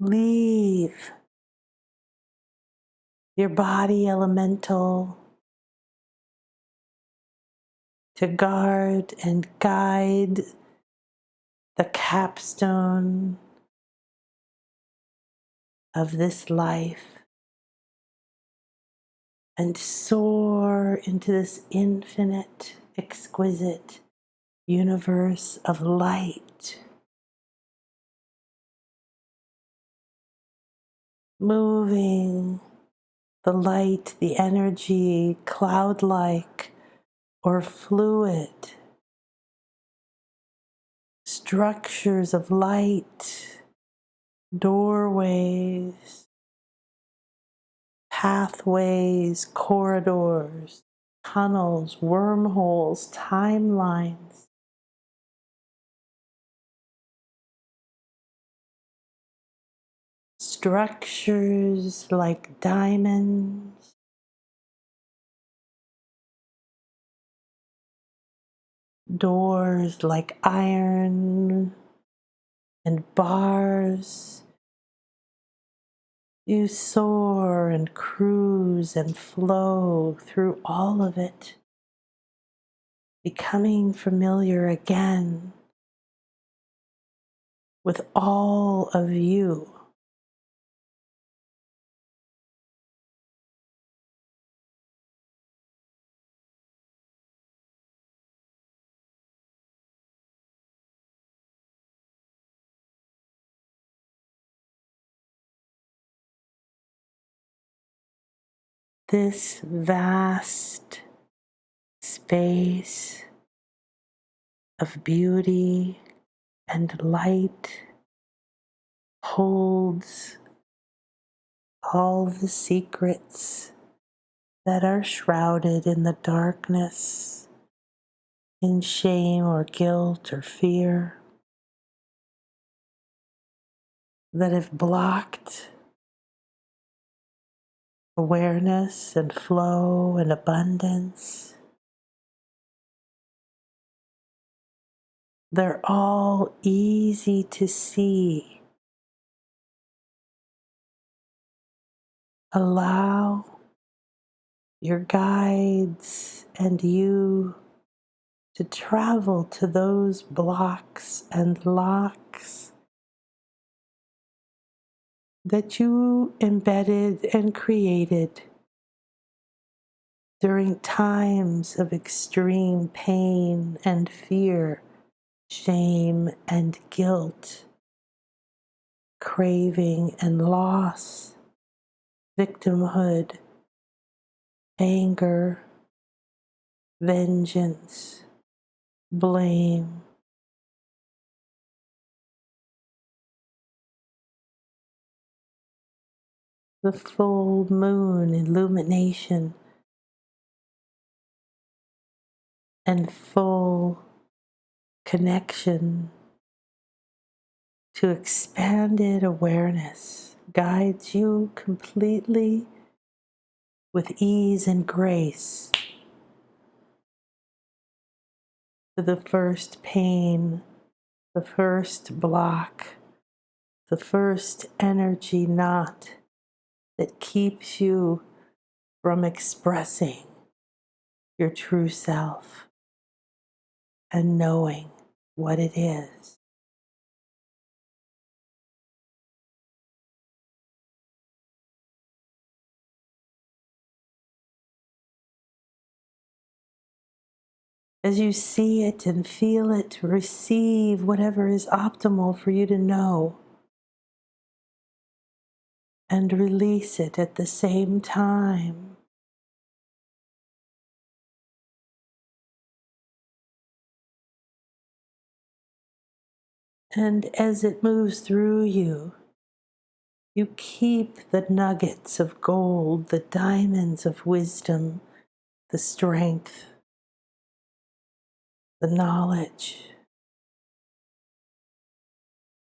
Leave your body elemental to guard and guide the capstone of this life and soar into this infinite, exquisite universe of light. Moving the light, the energy, cloud-like or fluid, structures of light, doorways, pathways, corridors, tunnels, wormholes, timelines. Structures like diamonds, doors like iron and bars. You soar and cruise and flow through all of it, becoming familiar again with all of you. This vast space of beauty and light holds all the secrets that are shrouded in the darkness, in shame or guilt or fear, that have blocked awareness and flow and abundance. They're all easy to see. Allow your guides and you to travel to those blocks and locks that you embedded and created during times of extreme pain and fear, shame and guilt, craving and loss, victimhood, anger, vengeance, blame. The full moon illumination and full connection to expanded awareness guides you completely with ease and grace to the first pain, the first block, the first energy knot that keeps you from expressing your true self and knowing what it is. As you see it and feel it, receive whatever is optimal for you to know and release it at the same time. And as it moves through you, You keep the nuggets of gold, the diamonds of wisdom, the strength, the knowledge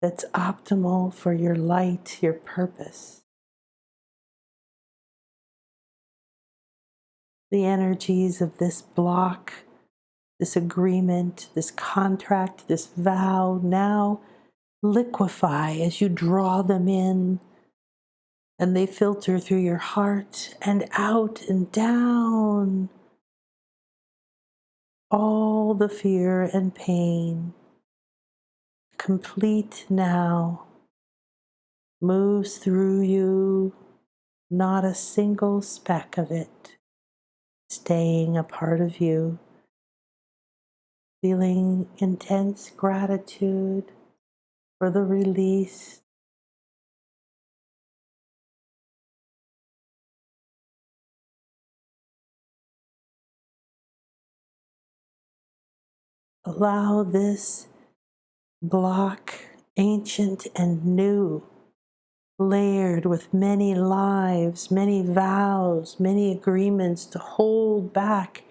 that's optimal for your light, your purpose. The energies of this block, this agreement, this contract, this vow now liquefy as you draw them in, and they filter through your heart and out and down. All the fear and pain, complete now, moves through you, not a single speck of it staying a part of you, feeling intense gratitude for the release. Allow this block, ancient and new, layered with many lives, many vows, many agreements, to hold back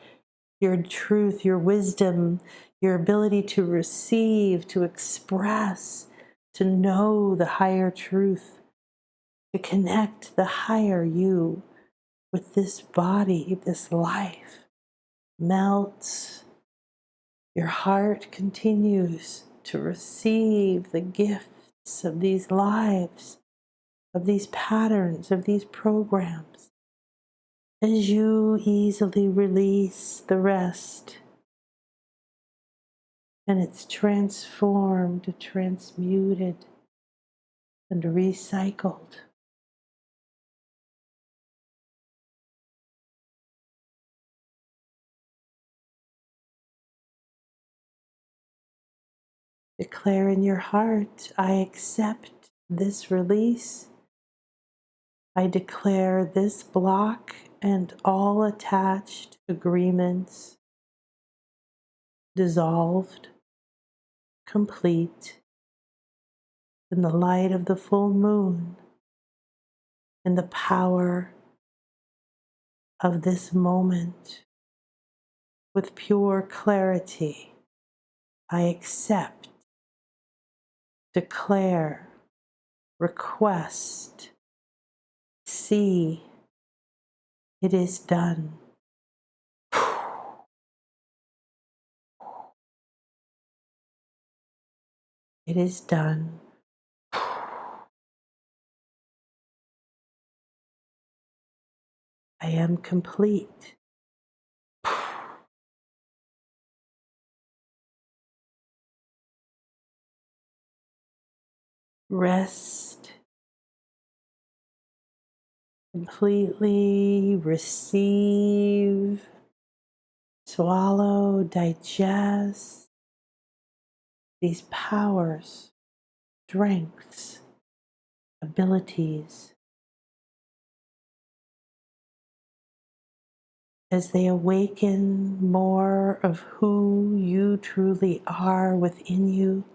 your truth, your wisdom, your ability to receive, to express, to know the higher truth, to connect the higher you with this body, this life. Melts. Your heart continues to receive the gifts of these lives, of these patterns, of these programs. As you easily release the rest, and it's transformed, transmuted, and recycled. Declare in your heart, I accept this release. I declare this block and all attached agreements dissolved, complete, in the light of the full moon and the power of this moment. With pure clarity, I accept, declare, request, see, it is done. It is done. I am complete. Rest. Completely receive, swallow, digest these powers, strengths, abilities as they awaken more of who you truly are within you.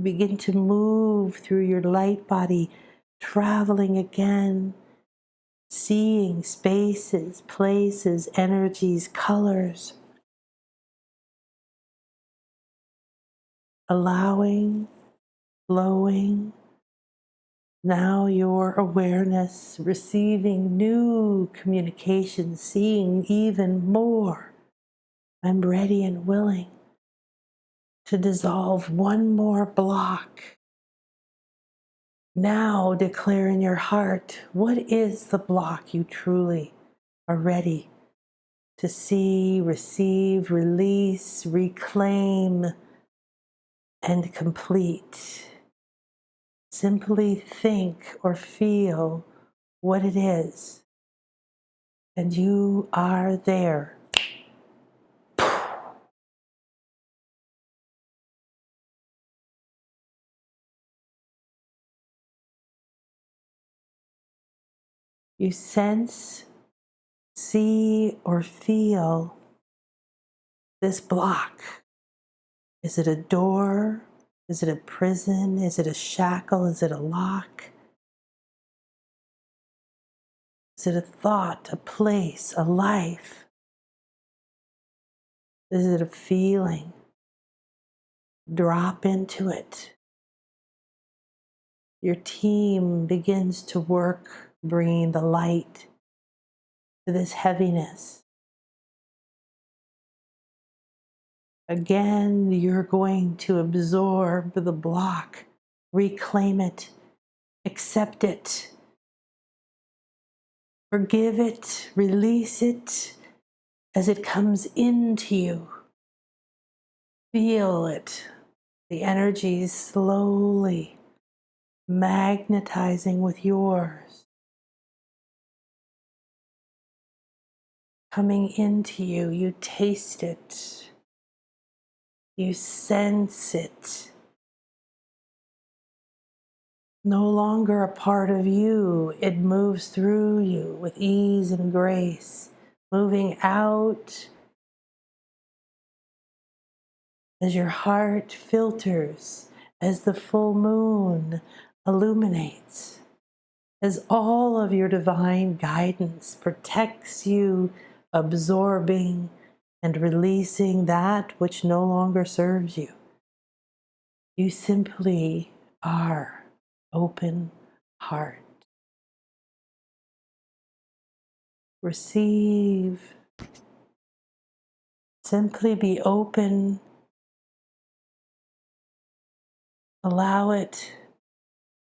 Begin to move through your light body, traveling again, seeing spaces, places, energies, colors, allowing, flowing. Now your awareness receiving new communication, seeing even more. I'm ready and willing to dissolve one more block. Now declare in your heart, what is the block you truly are ready to see, receive, release, reclaim, and complete? Simply think or feel what it is, and you are there. You sense, see, or feel this block. Is it a door? Is it a prison? Is it a shackle? Is it a lock? Is it a thought, a place, a life? Is it a feeling? Drop into it. Your team begins to work, bringing the light to this heaviness. Again, you're going to absorb the block, reclaim it, accept it, forgive it, release it as it comes into you. Feel it, the energies slowly magnetizing with yours, coming into you. You taste it, you sense it. No longer a part of you, it moves through you with ease and grace, moving out as your heart filters, as the full moon illuminates, as all of your divine guidance protects you, absorbing and releasing that which no longer serves you. You simply are open heart. Receive. Simply be open. Allow it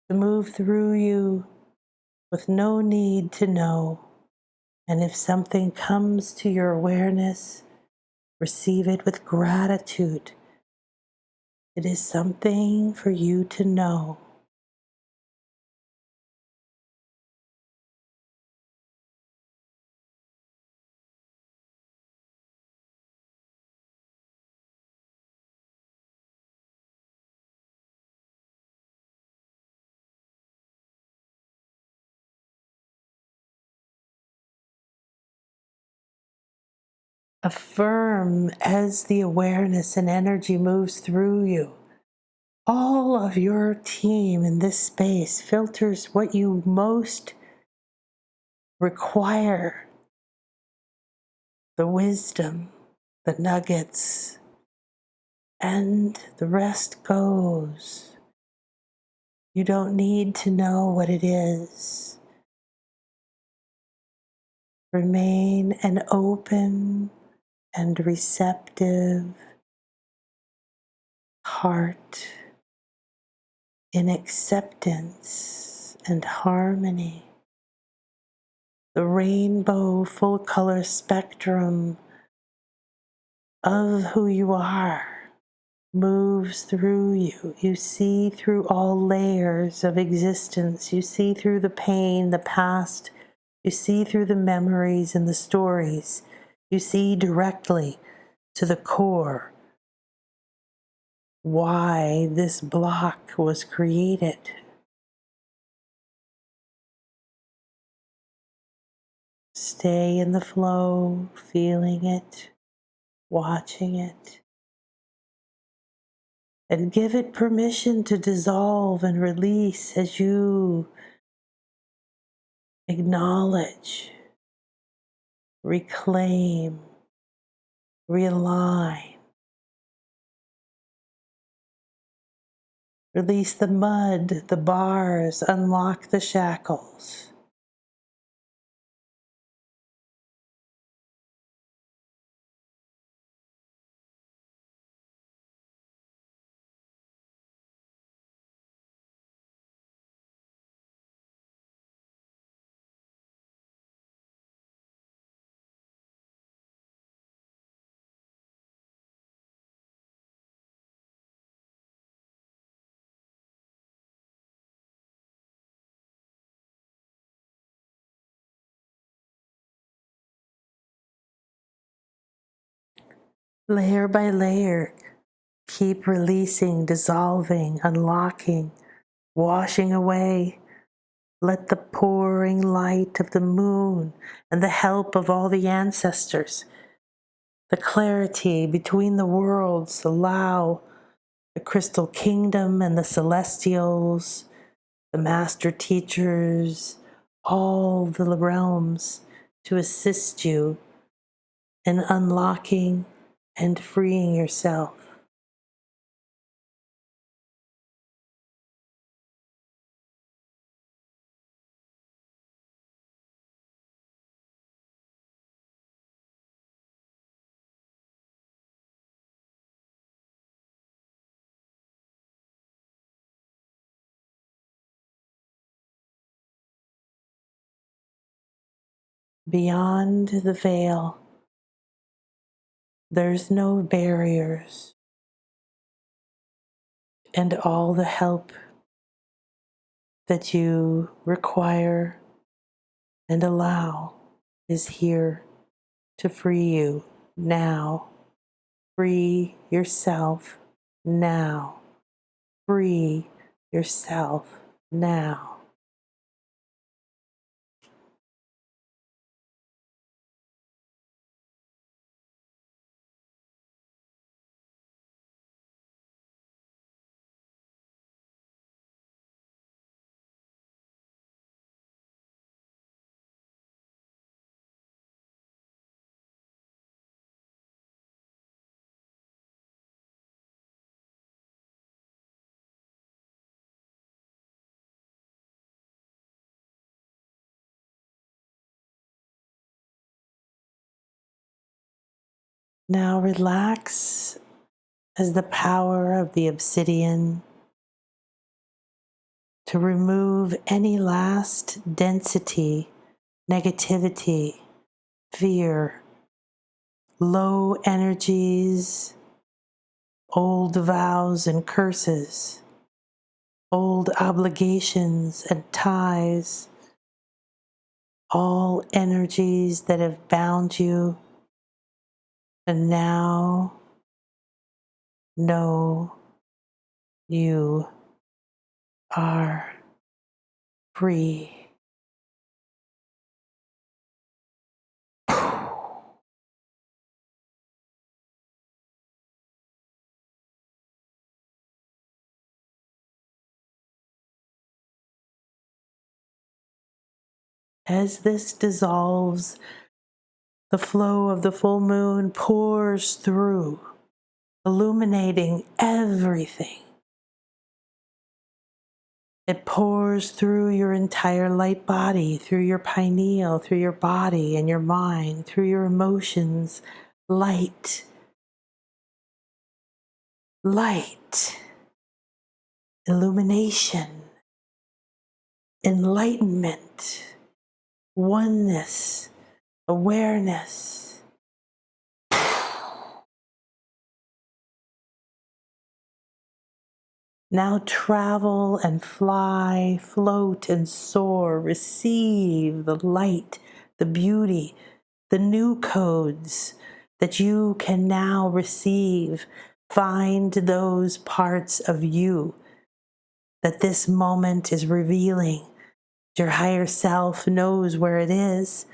to move through you with no need to know. And if something comes to your awareness, receive it with gratitude. It is something for you to know. Affirm as the awareness and energy moves through you. All of your team in this space filters what you most require, the wisdom, the nuggets, and the rest goes. You don't need to know what it is. Remain an open and receptive heart in acceptance and harmony. The rainbow full color spectrum of who you are moves through you. You see through all layers of existence. You see through the pain, the past. You see through the memories and the stories. You see directly to the core why this block was created. Stay in the flow, feeling it, watching it, and give it permission to dissolve and release as you acknowledge, reclaim, realign. Release the mud, the bars, unlock the shackles. Layer by layer, keep releasing, dissolving, unlocking, washing away. Let the pouring light of the moon and the help of all the ancestors, the clarity between the worlds, allow the crystal kingdom and the celestials, the master teachers, all the realms to assist you in unlocking and freeing yourself. Beyond the veil, there's no barriers, and all the help that you require and allow is here to free you now. Free yourself now. Free yourself now. Now relax as the power of the obsidian to remove any last density, negativity, fear, low energies, old vows and curses, old obligations and ties, all energies that have bound you, and now know you are free. As this dissolves, the flow of the full moon pours through, illuminating everything. It pours through your entire light body, through your pineal, through your body and your mind, through your emotions. Light, light, illumination, enlightenment, oneness, awareness. Now travel and fly, float and soar, receive the light, the beauty, the new codes that you can now receive. Find those parts of you that this moment is revealing. Your higher self knows where it is,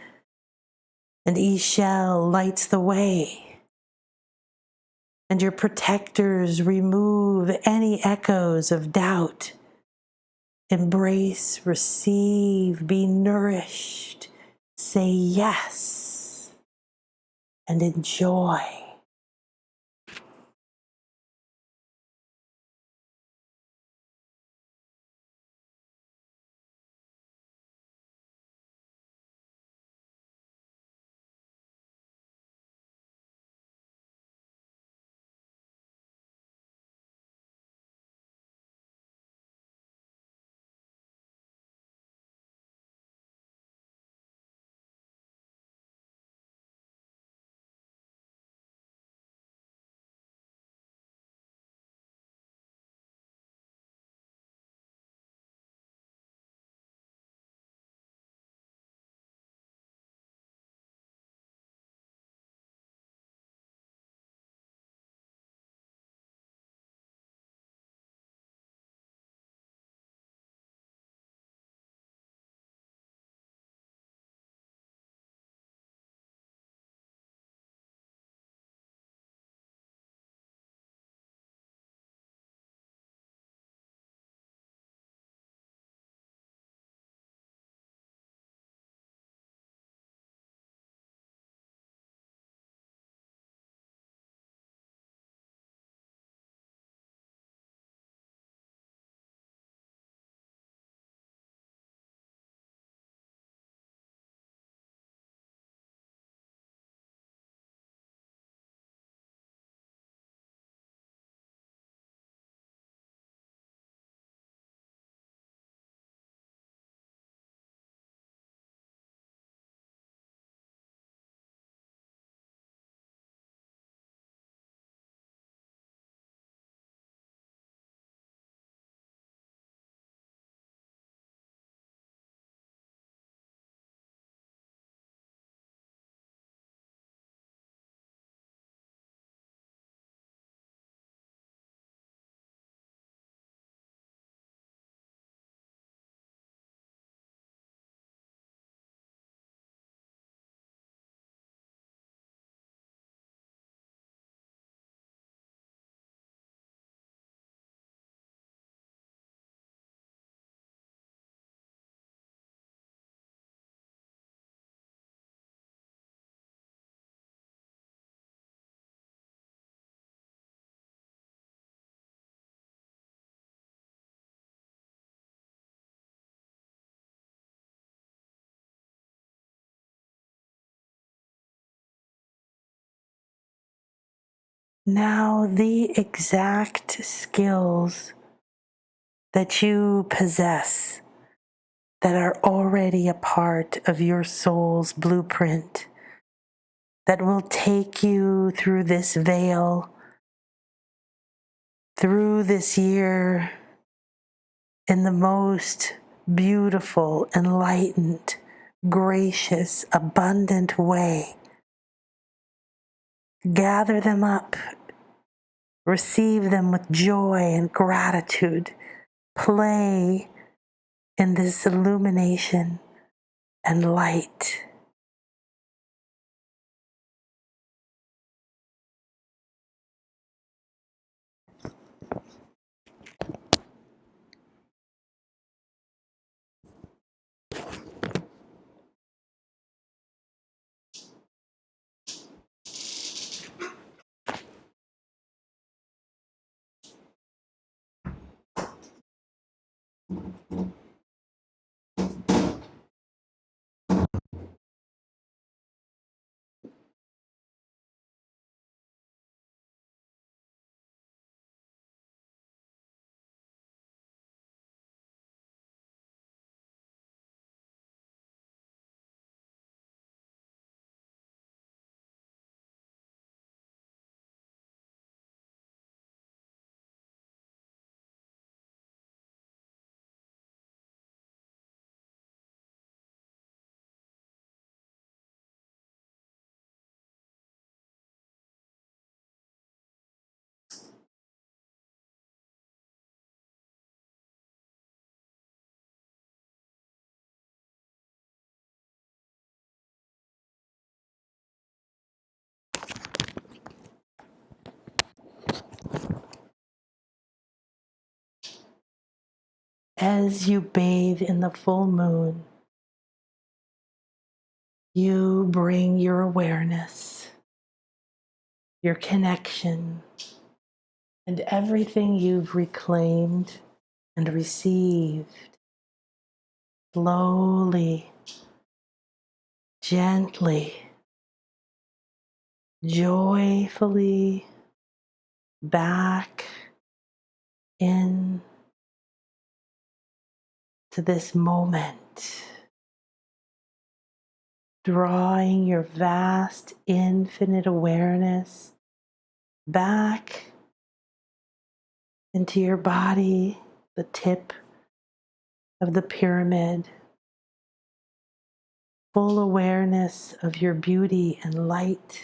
and Ishel lights the way. And your protectors remove any echoes of doubt. Embrace, receive, be nourished. Say yes and enjoy. Now, the exact skills that you possess that are already a part of your soul's blueprint that will take you through this veil, through this year in the most beautiful, enlightened, gracious, abundant way. Gather them up, receive them with joy and gratitude, play in this illumination and light. As you bathe in the full moon, you bring your awareness, your connection, and everything you've reclaimed and received slowly, gently, joyfully back in to this moment, drawing your vast, infinite awareness back into your body, the tip of the pyramid, full awareness of your beauty and light.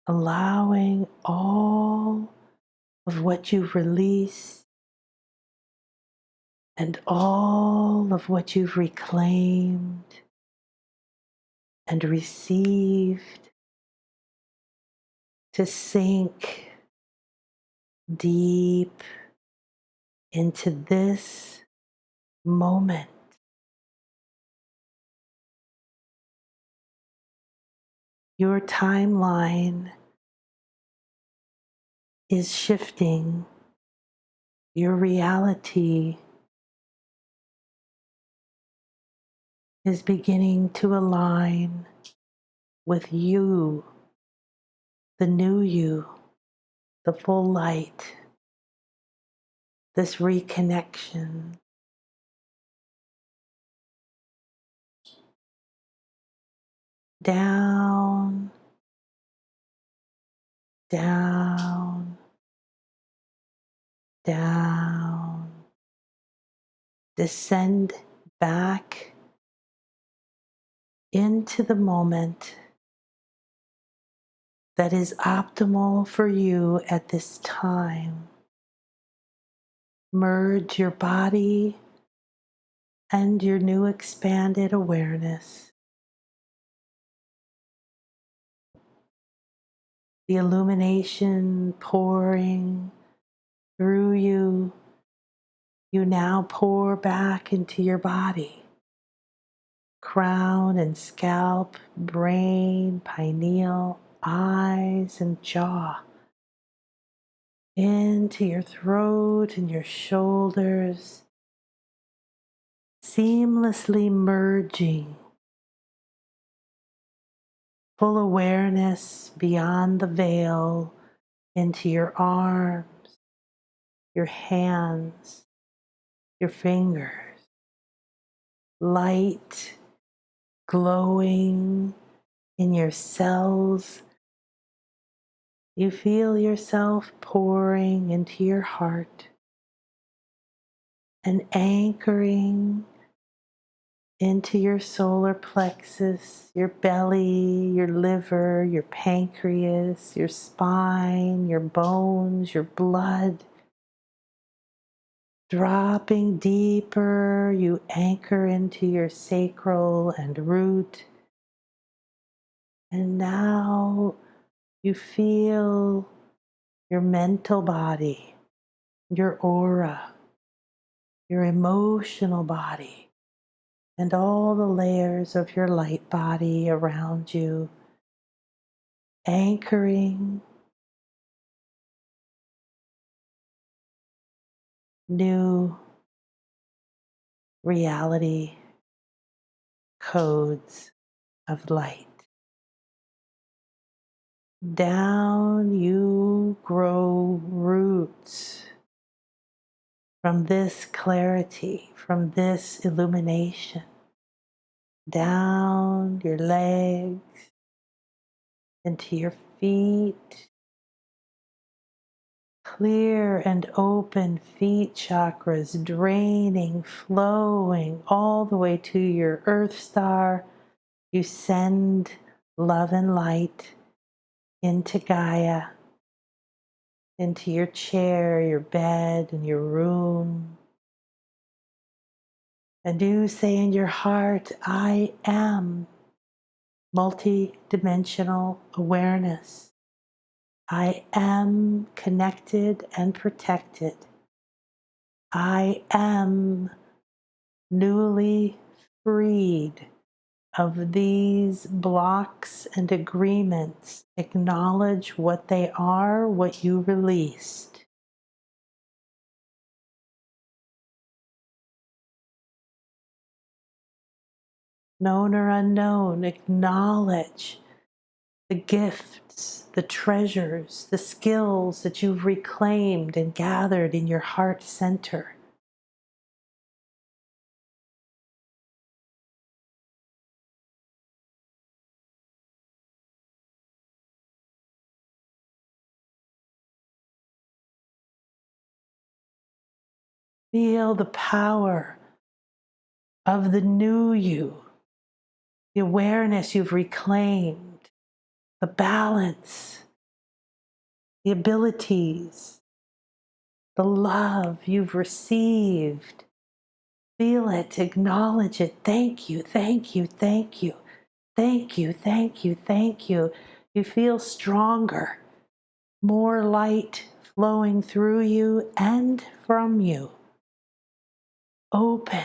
Allowing all of what you've released and all of what you've reclaimed and received to sink deep into this moment. Your timeline is shifting. Your reality is beginning to align with you, the new you, the full light, this reconnection. Down, down, down. Descend back into the moment that is optimal for you at this time. Merge your body and your new expanded awareness. The illumination pouring through you, you now pour back into your body. Crown and scalp, brain, pineal, eyes and jaw. Into your throat and your shoulders. seamlessly merging, full awareness beyond the veil into your arms, your hands, your fingers, light glowing in your cells. You feel yourself pouring into your heart and anchoring into your solar plexus, your belly, your liver, your pancreas, your spine, your bones, your blood. Dropping deeper, you anchor into your sacral and root. And now you feel your mental body, your aura, your emotional body, and all the layers of your light body around you, anchoring new reality codes of light. Down you grow roots from this clarity, from this illumination. Down your legs, into your feet, clear and open feet chakras, draining, flowing all the way to your earth star. You send love and light into Gaia, into your chair, your bed, and your room. And you say in your heart, I am multi-dimensional awareness. I am connected and protected. I am newly freed of these blocks and agreements. Acknowledge what they are, what you released. Known or unknown, acknowledge the gifts, the treasures, the skills that you've reclaimed and gathered in your heart center. Feel the power of the new you, the awareness you've reclaimed, the balance, the abilities, the love you've received. Feel it, acknowledge it. Thank you, thank you, thank you, thank you, thank you, thank you. You feel stronger, more light flowing through you and from you. Open,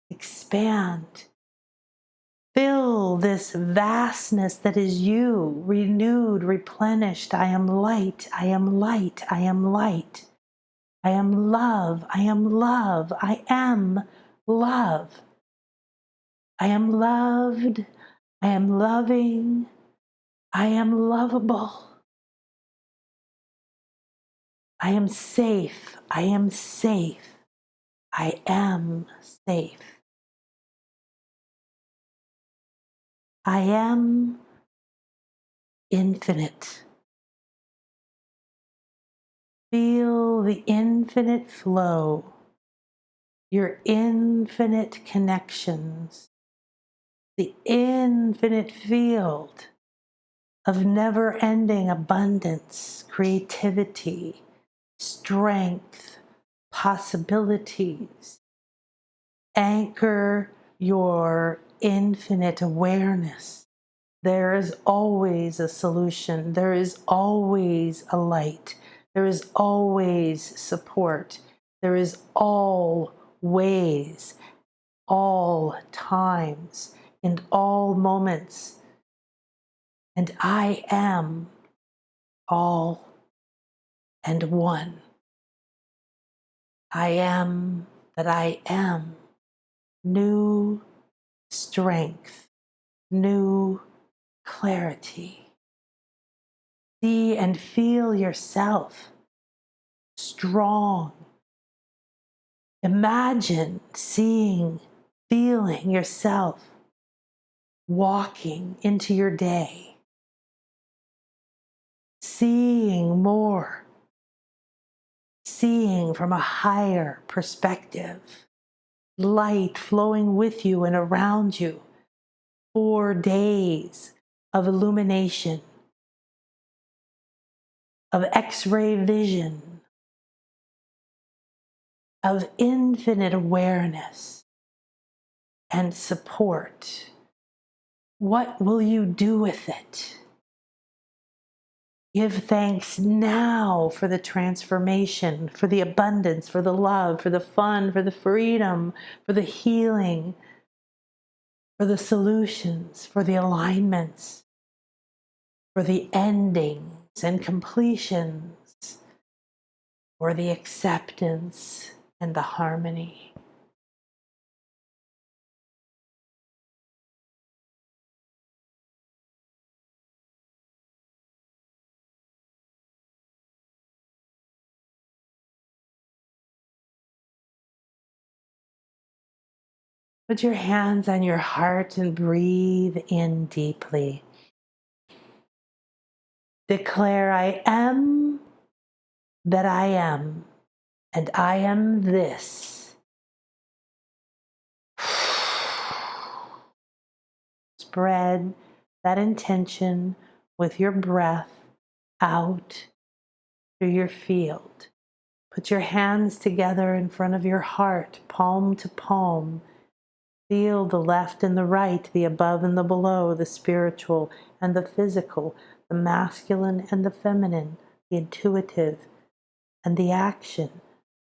expand. Fill this vastness that is you, renewed, replenished. I am light, I am light, I am light. I am love, I am love, I am love. I am loved, I am loving, I am lovable. I am safe, I am safe, I am safe. I am infinite. Feel the infinite flow, your infinite connections, the infinite field of never-ending abundance, creativity, strength, possibilities. Anchor your infinite awareness. There is always a solution. There is always a light. There is always support. There is always, all times, in all moments. And I am all and one. I am that I am. new strength, new clarity. See and feel yourself strong. Imagine seeing, feeling yourself walking into your day, seeing more, seeing from a higher perspective, light flowing with you and around you. 4 days of illumination, of X-ray vision, of infinite awareness and support. What will you do with it? Give thanks now for the transformation, for the abundance, for the love, for the fun, for the freedom, for the healing, for the solutions, for the alignments, for the endings and completions, for the acceptance and the harmony. Put your hands on your heart and breathe in deeply. Declare, I am that I am, and I am this. Spread that intention with your breath out through your field. Put your hands together in front of your heart, palm to palm. Feel the left and the right, the above and the below, the spiritual and the physical, the masculine and the feminine, the intuitive and the action,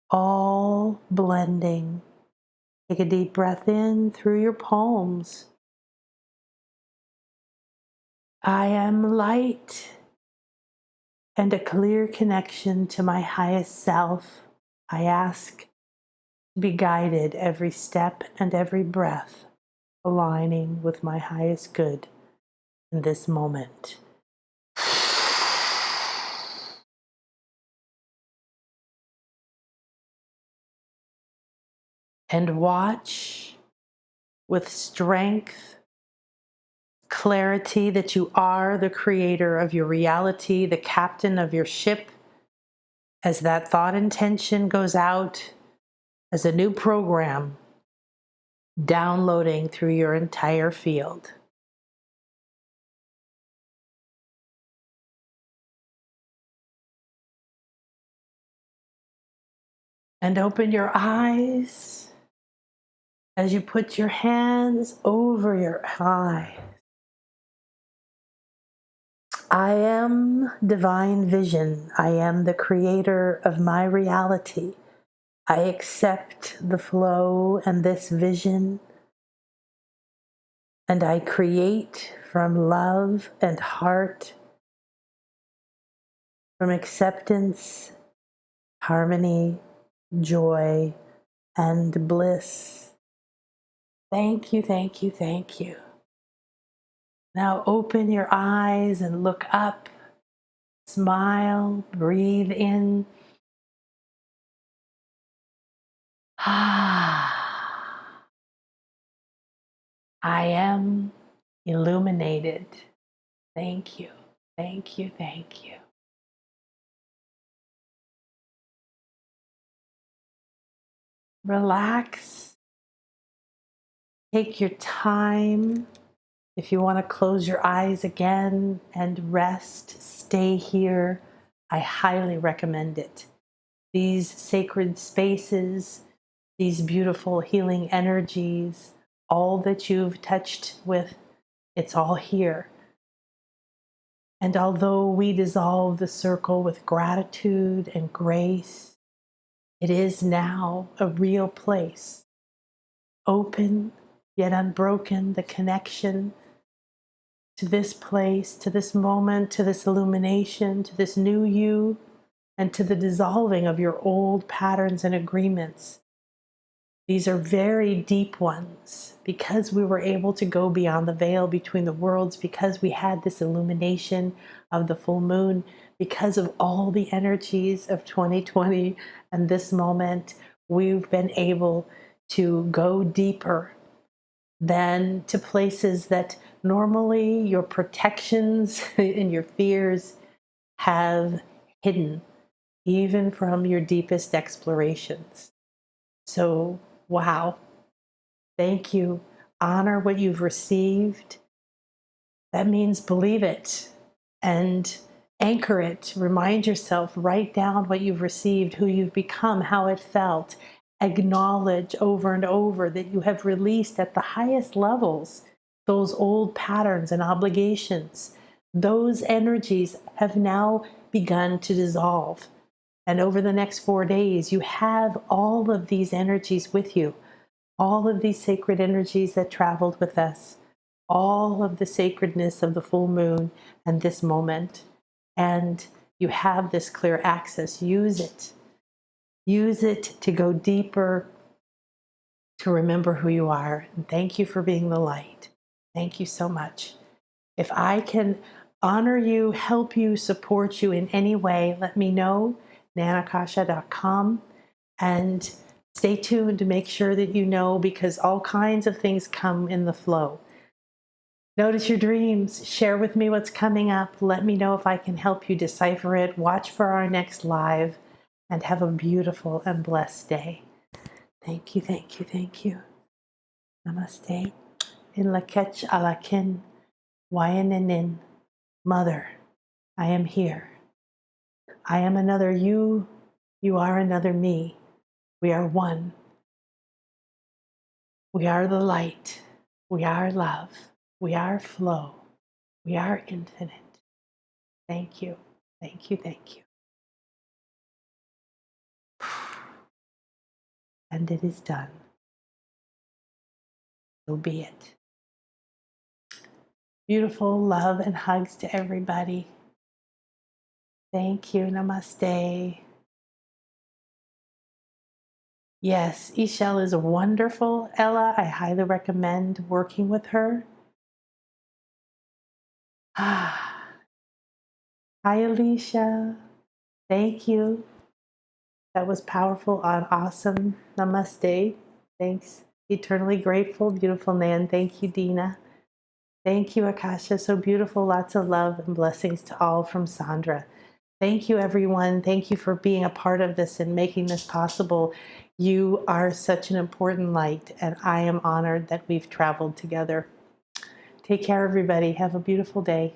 all blending. Take a deep breath in through your palms. I am light and a clear connection to my highest self. I ask to be guided every step and every breath, aligning with my highest good in this moment. And watch with strength, clarity that you are the creator of your reality, the captain of your ship, as that thought intention goes out as a new program downloading through your entire field. And open your eyes as you put your hands over your eyes. I am divine vision. I am the creator of my reality. I accept the flow and this vision, and I create from love and heart, from acceptance, harmony, joy, and bliss. Thank you, thank you, thank you. Now open your eyes and look up. Smile, breathe in. I am illuminated. Thank you, thank you, thank you. Relax. Take your time. If you want to close your eyes again and rest, stay here. I highly recommend it. These sacred spaces, these beautiful healing energies, all that you've touched with, it's all here. And although we dissolve the circle with gratitude and grace, it is now a real place. Open, yet unbroken, the connection to this place, to this moment, to this illumination, to this new you, and to the dissolving of your old patterns and agreements. These are very deep ones because we were able to go beyond the veil between the worlds, because we had this illumination of the full moon, because of all the energies of 2020 and this moment. We've been able to go deeper than to places that normally your protections and your fears have hidden, even from your deepest explorations. So, wow. Thank you. Honor what you've received. That means believe it and anchor it. Remind yourself, write down what you've received, who you've become, how it felt. Acknowledge over and over that you have released at the highest levels those old patterns and obligations. Those energies have now begun to dissolve. And over the next 4 days, you have all of these energies with you, all of these sacred energies that traveled with us, all of the sacredness of the full moon and this moment. And you have this clear access. Use it. Use it to go deeper, to remember who you are. And thank you for being the light. Thank you so much. If I can honor you, help you, support you in any way, let me know. nanakasha.com, and stay tuned to make sure that you know, because all kinds of things come in the flow. Notice your dreams. Share with me what's coming up. Let me know if I can help you decipher it. Watch for our next live, and have a beautiful and blessed day. Thank you, thank you, thank you. Namaste. In lakech alakin, wayanenin. Mother, I am here. I am another you. You are another me. We are one. We are the light. We are love. We are flow. We are infinite. Thank you. Thank you. Thank you. And it is done. So be it. Beautiful love and hugs to everybody. Thank you. Namaste. Yes, Ishel is wonderful, Ella. I highly recommend working with her. Hi, Alicia. Thank you. That was powerful and awesome. Namaste. Thanks. Eternally grateful. Beautiful Nan. Thank you, Dina. Thank you, Akasha. So beautiful. Lots of love and blessings to all from Sandra. Thank you, everyone. Thank you for being a part of this and making this possible. You are such an important light, and I am honored that we've traveled together. Take care, everybody. Have a beautiful day.